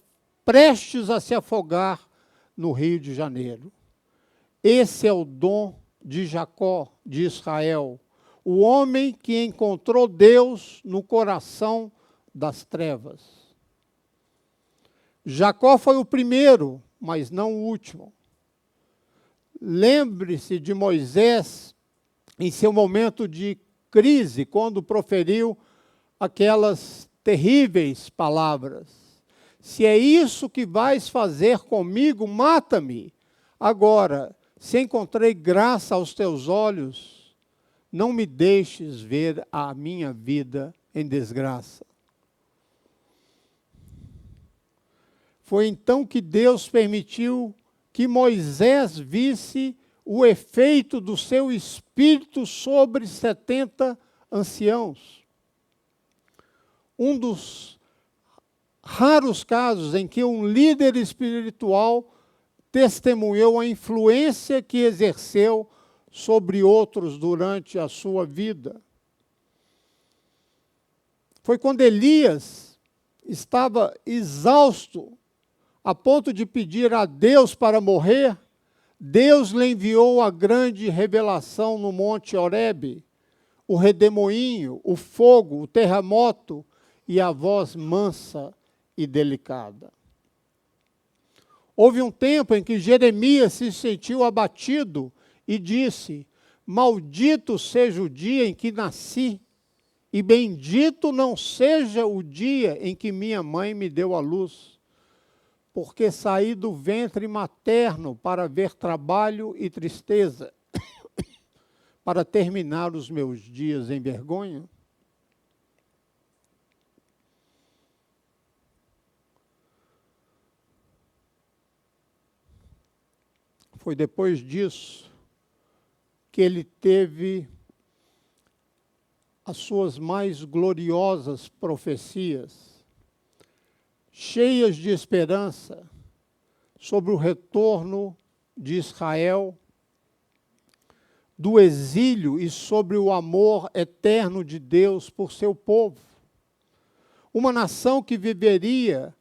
[SPEAKER 5] prestes a se afogar no Rio de Janeiro. Esse é o dom de Jacó, de Israel, o homem que encontrou Deus no coração das trevas. Jacó foi o primeiro, mas não o último. Lembre-se de Moisés em seu momento de crise, quando proferiu aquelas terríveis palavras: se é isso que vais fazer comigo, mata-me. Agora, se encontrei graça aos teus olhos, não me deixes ver a minha vida em desgraça. Foi então que Deus permitiu que Moisés visse o efeito do seu espírito sobre 70 anciãos. Um dos raros casos em que um líder espiritual testemunhou a influência que exerceu sobre outros durante a sua vida. Foi quando Elias estava exausto, a ponto de pedir a Deus para morrer. Deus lhe enviou a grande revelação no Monte Horebe, o redemoinho, o fogo, o terremoto e a voz mansa e delicada. Houve um tempo em que Jeremias se sentiu abatido e disse: maldito seja o dia em que nasci, e bendito não seja o dia em que minha mãe me deu à luz. Porque saí do ventre materno para ver trabalho e tristeza, para terminar os meus dias em vergonha. Foi depois disso que ele teve as suas mais gloriosas profecias, cheias de esperança, sobre o retorno de Israel do exílio e sobre o amor eterno de Deus por seu povo. Uma nação que viveria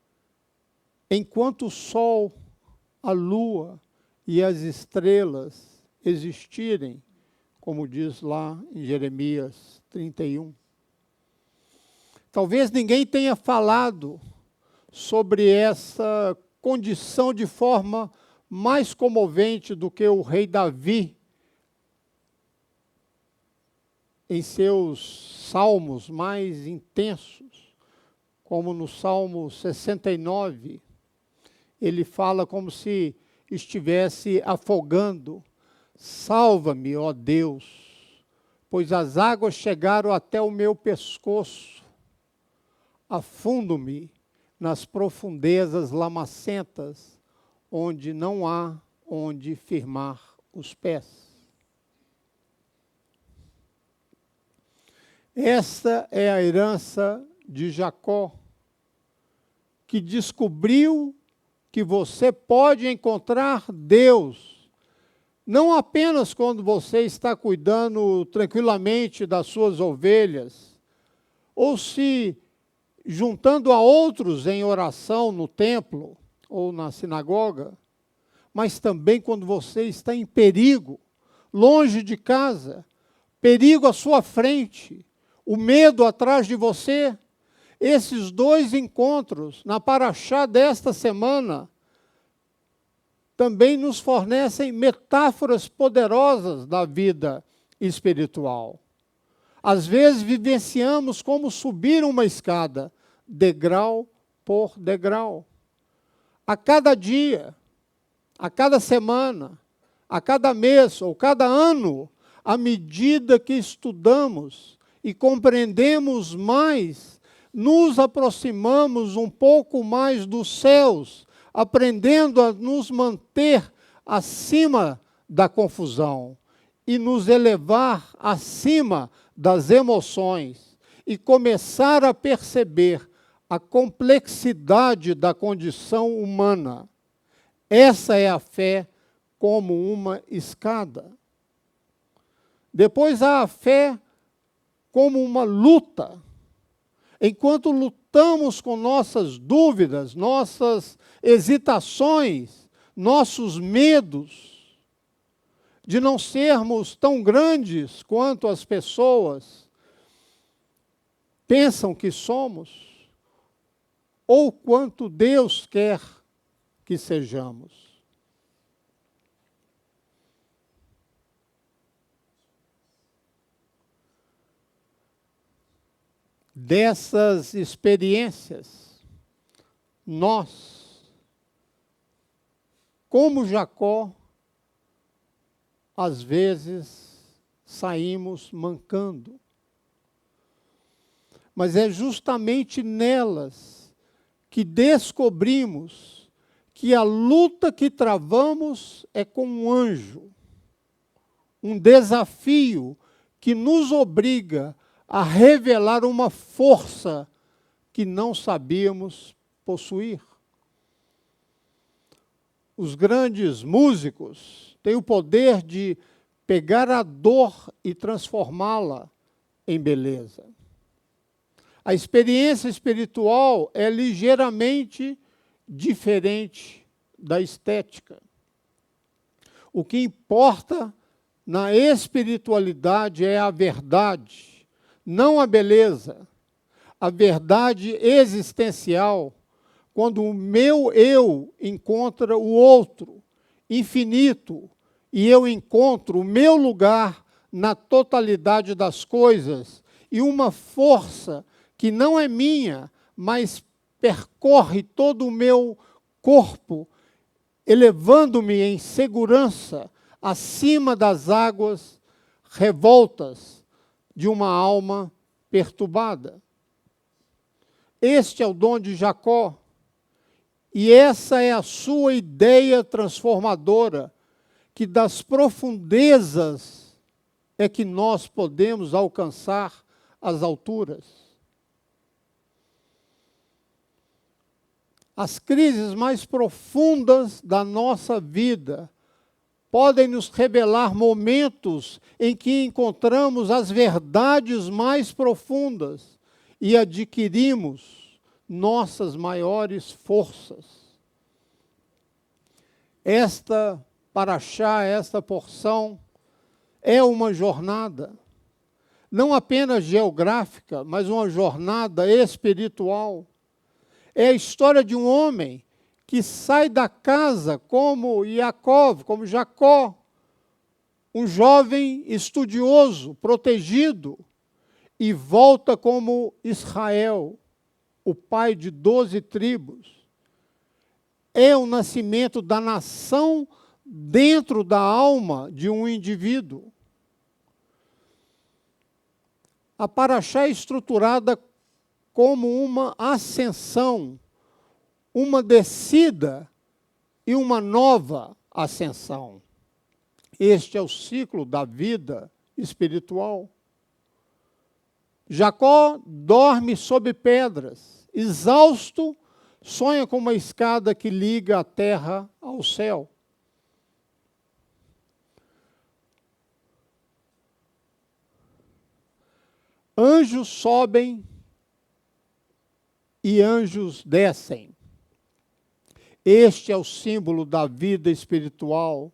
[SPEAKER 5] enquanto o sol, a lua e as estrelas existirem, como diz lá em Jeremias 31. Talvez ninguém tenha falado sobre essa condição de forma mais comovente do que o rei Davi, em seus salmos mais intensos, como no Salmo 69, ele fala como se estivesse afogando: salva-me, ó Deus, pois as águas chegaram até o meu pescoço, afundo-me nas profundezas lamacentas, onde não há onde firmar os pés. Essa é a herança de Jacó, que descobriu que você pode encontrar Deus, não apenas quando você está cuidando tranquilamente das suas ovelhas, ou se juntando a outros em oração no templo ou na sinagoga, mas também quando você está em perigo, longe de casa, perigo à sua frente, o medo atrás de você. Esses dois encontros na paraxá desta semana também nos fornecem metáforas poderosas da vida espiritual. Às vezes vivenciamos como subir uma escada, degrau por degrau. A cada dia, a cada semana, a cada mês ou cada ano, à medida que estudamos e compreendemos mais, nos aproximamos um pouco mais dos céus, aprendendo a nos manter acima da confusão e nos elevar acima das emoções e começar a perceber a complexidade da condição humana. Essa é a fé como uma escada. Depois há a fé como uma luta. Enquanto lutamos com nossas dúvidas, nossas hesitações, nossos medos de não sermos tão grandes quanto as pessoas pensam que somos, ou quanto Deus quer que sejamos. Dessas experiências, nós, como Jacó, às vezes saímos mancando. Mas é justamente nelas que descobrimos que a luta que travamos é com um anjo, um desafio que nos obriga a revelar uma força que não sabíamos possuir. Os grandes músicos têm o poder de pegar a dor e transformá-la em beleza. A experiência espiritual é ligeiramente diferente da estética. O que importa na espiritualidade é a verdade, não a beleza, a verdade existencial, quando o meu eu encontra o outro, infinito, e eu encontro o meu lugar na totalidade das coisas, e uma força que não é minha, mas percorre todo o meu corpo, elevando-me em segurança acima das águas revoltas de uma alma perturbada. Este é o dom de Jacó, e essa é a sua ideia transformadora, que das profundezas é que nós podemos alcançar as alturas. As crises mais profundas da nossa vida podem nos revelar momentos em que encontramos as verdades mais profundas e adquirimos nossas maiores forças. Esta paraxá, esta porção, é uma jornada, não apenas geográfica, mas uma jornada espiritual. É a história de um homem que sai da casa como Jacob, como Jacó, um jovem estudioso, protegido, e volta como Israel, o pai de 12 tribos. É o nascimento da nação dentro da alma de um indivíduo. A paraxá é estruturada como uma ascensão, uma descida e uma nova ascensão. Este é o ciclo da vida espiritual. Jacó dorme sob pedras, exausto, sonha com uma escada que liga a terra ao céu. Anjos sobem e anjos descem. Este é o símbolo da vida espiritual.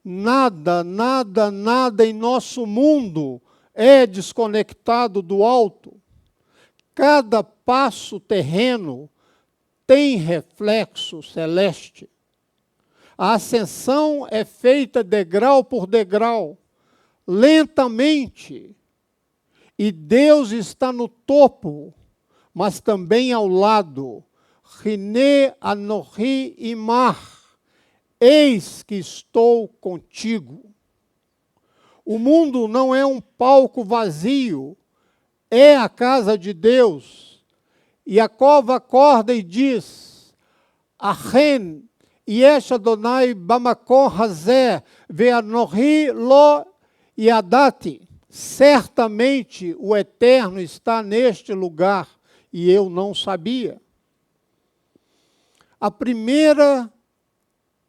[SPEAKER 5] Nada, nada, nada em nosso mundo é desconectado do alto. Cada passo terreno tem reflexo celeste. A ascensão é feita degrau por degrau, lentamente. E Deus está no topo, mas também ao lado. Riné anohi imar, eis que estou contigo. O mundo não é um palco vazio, é a casa de Deus. Jacó acorda e diz, Achen, yesh Adonai bamakom hazeh, ve'anohi lo yadati. Certamente o Eterno está neste lugar e eu não sabia. A primeira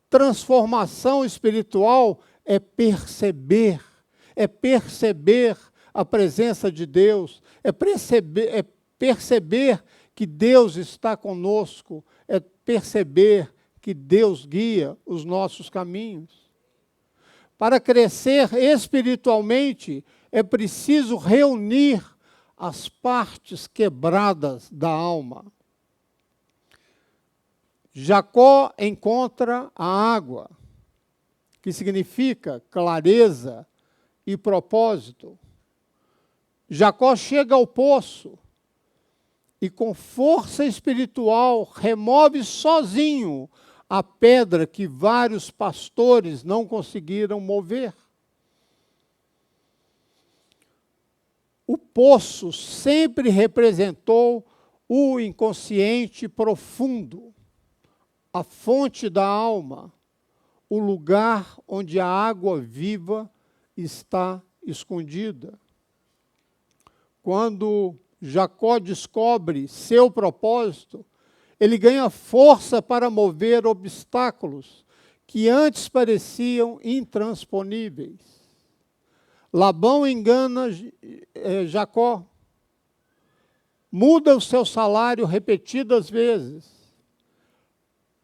[SPEAKER 5] transformação espiritual é perceber a presença de Deus, é perceber que Deus está conosco, é perceber que Deus guia os nossos caminhos. Para crescer espiritualmente, é preciso reunir as partes quebradas da alma. Jacó encontra a água, que significa clareza e propósito. Jacó chega ao poço e, com força espiritual, remove sozinho a pedra que vários pastores não conseguiram mover. O poço sempre representou o inconsciente profundo, a fonte da alma, o lugar onde a água viva está escondida. Quando Jacó descobre seu propósito, ele ganha força para mover obstáculos que antes pareciam intransponíveis. Labão engana Jacó, muda o seu salário repetidas vezes,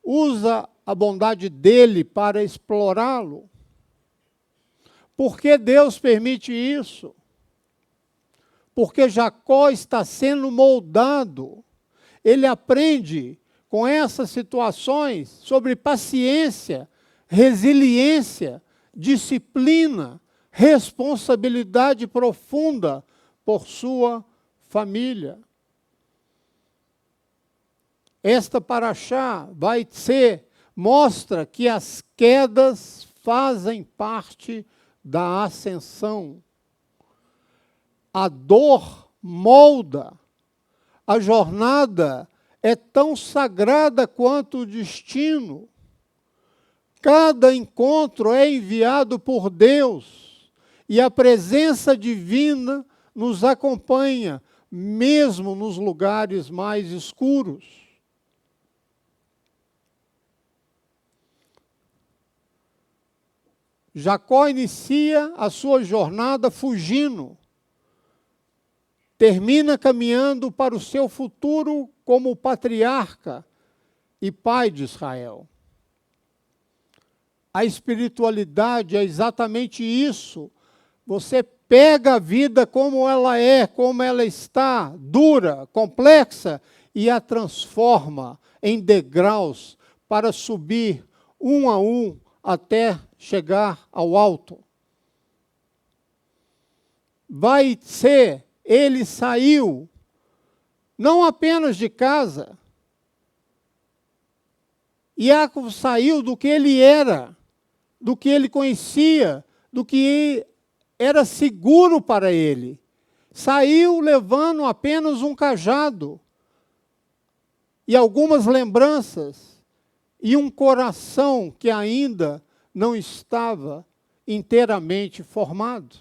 [SPEAKER 5] usa a bondade dele para explorá-lo. Por que Deus permite isso? Porque Jacó está sendo moldado. Ele aprende com essas situações sobre paciência, resiliência, disciplina, responsabilidade profunda por sua família. Esta paraxá vai ser, mostra que as quedas fazem parte da ascensão. A dor molda. A jornada é tão sagrada quanto o destino. Cada encontro é enviado por Deus e a presença divina nos acompanha, mesmo nos lugares mais escuros. Jacó inicia a sua jornada fugindo. Termina caminhando para o seu futuro como patriarca e pai de Israel. A espiritualidade é exatamente isso. Você pega a vida como ela é, como ela está, dura, complexa, e a transforma em degraus para subir um a um até chegar ao alto. Vai ser, ele saiu não apenas de casa. Iacob saiu do que ele era, do que ele conhecia, do que era seguro para ele. Saiu levando apenas um cajado e algumas lembranças e um coração que ainda não estava inteiramente formado.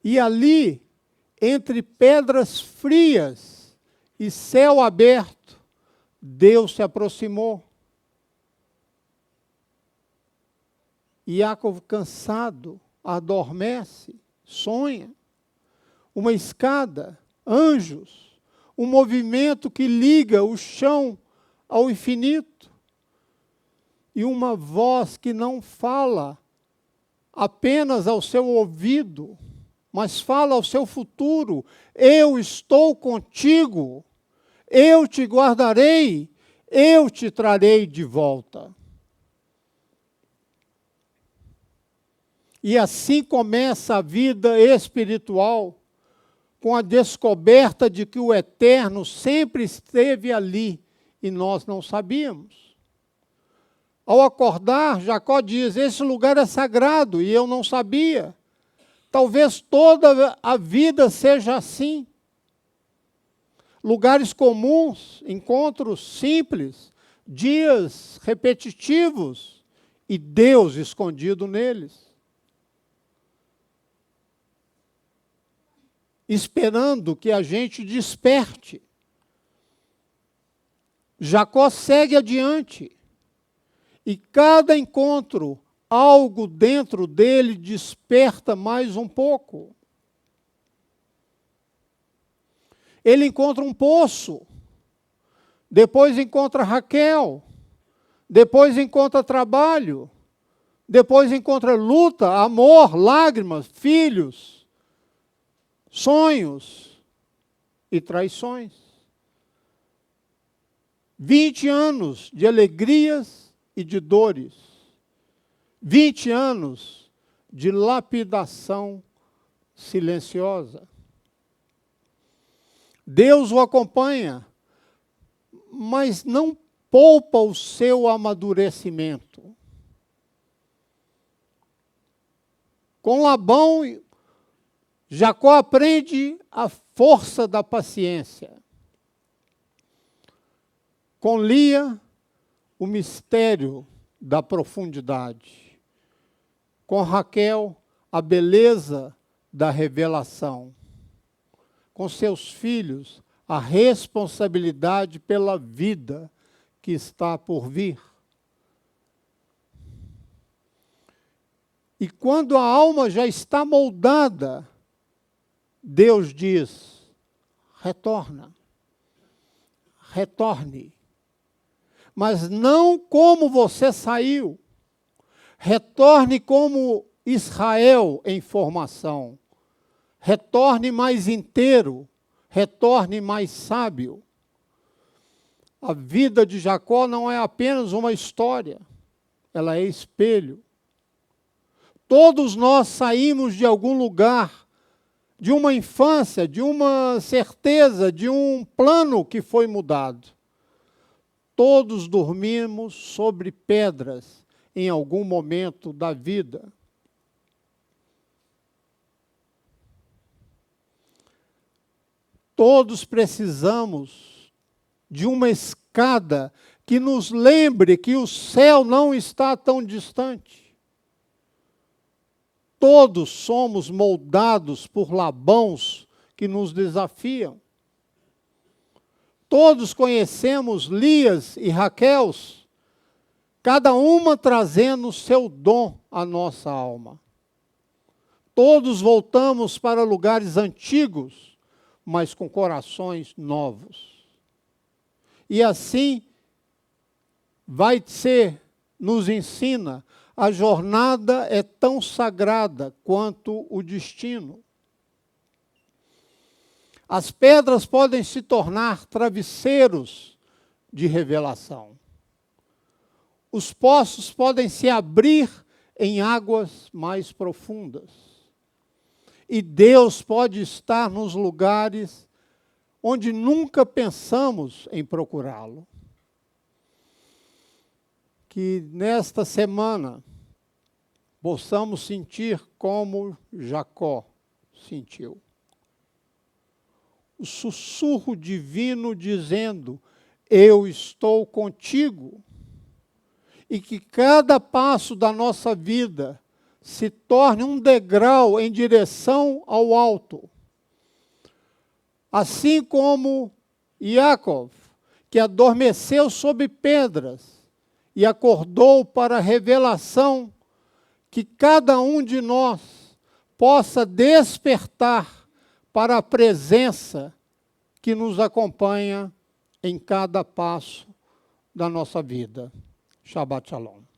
[SPEAKER 5] E ali, entre pedras frias e céu aberto, Deus se aproximou. Iacob, cansado, adormece, sonha. Uma escada, anjos, um movimento que liga o chão ao infinito. E uma voz que não fala apenas ao seu ouvido, mas fala ao seu futuro. Eu estou contigo, eu te guardarei, eu te trarei de volta. E assim começa a vida espiritual, com a descoberta de que o Eterno sempre esteve ali e nós não sabíamos. Ao acordar, Jacó diz: esse lugar é sagrado e eu não sabia. Talvez toda a vida seja assim. Lugares comuns, encontros simples, dias repetitivos e Deus escondido neles. Esperando que a gente desperte. Jacó segue adiante. E cada encontro algo dentro dele desperta mais um pouco. Ele encontra um poço, depois encontra Raquel, depois encontra trabalho, depois encontra luta, amor, lágrimas, filhos, sonhos e traições. 20 anos de alegrias e de dores. 20 anos de lapidação silenciosa. Deus o acompanha, mas não poupa o seu amadurecimento. Com Labão, Jacó aprende a força da paciência. Com Lia, o mistério da profundidade. Com Raquel, a beleza da revelação. Com seus filhos, a responsabilidade pela vida que está por vir. E quando a alma já está moldada, Deus diz: retorna, retorne. Mas não como você saiu. Retorne como Israel em formação. Retorne mais inteiro, retorne mais sábio. A vida de Jacó não é apenas uma história, ela é espelho. Todos nós saímos de algum lugar, de uma infância, de uma certeza, de um plano que foi mudado. Todos dormimos sobre pedras em algum momento da vida. Todos precisamos de uma escada que nos lembre que o céu não está tão distante. Todos somos moldados por Labãos que nos desafiam. Todos conhecemos Lias e Raquels, cada uma trazendo o seu dom à nossa alma. Todos voltamos para lugares antigos, mas com corações novos. E assim vai ser, nos ensina, a jornada é tão sagrada quanto o destino. As pedras podem se tornar travesseiros de revelação. Os poços podem se abrir em águas mais profundas. E Deus pode estar nos lugares onde nunca pensamos em procurá-lo. Que nesta semana possamos sentir como Jacó sentiu. O sussurro divino dizendo: eu estou contigo. E que cada passo da nossa vida se torne um degrau em direção ao alto. Assim como Jacob, que adormeceu sob pedras e acordou para a revelação, que cada um de nós possa despertar para a presença que nos acompanha em cada passo da nossa vida. Shabbat Shalom.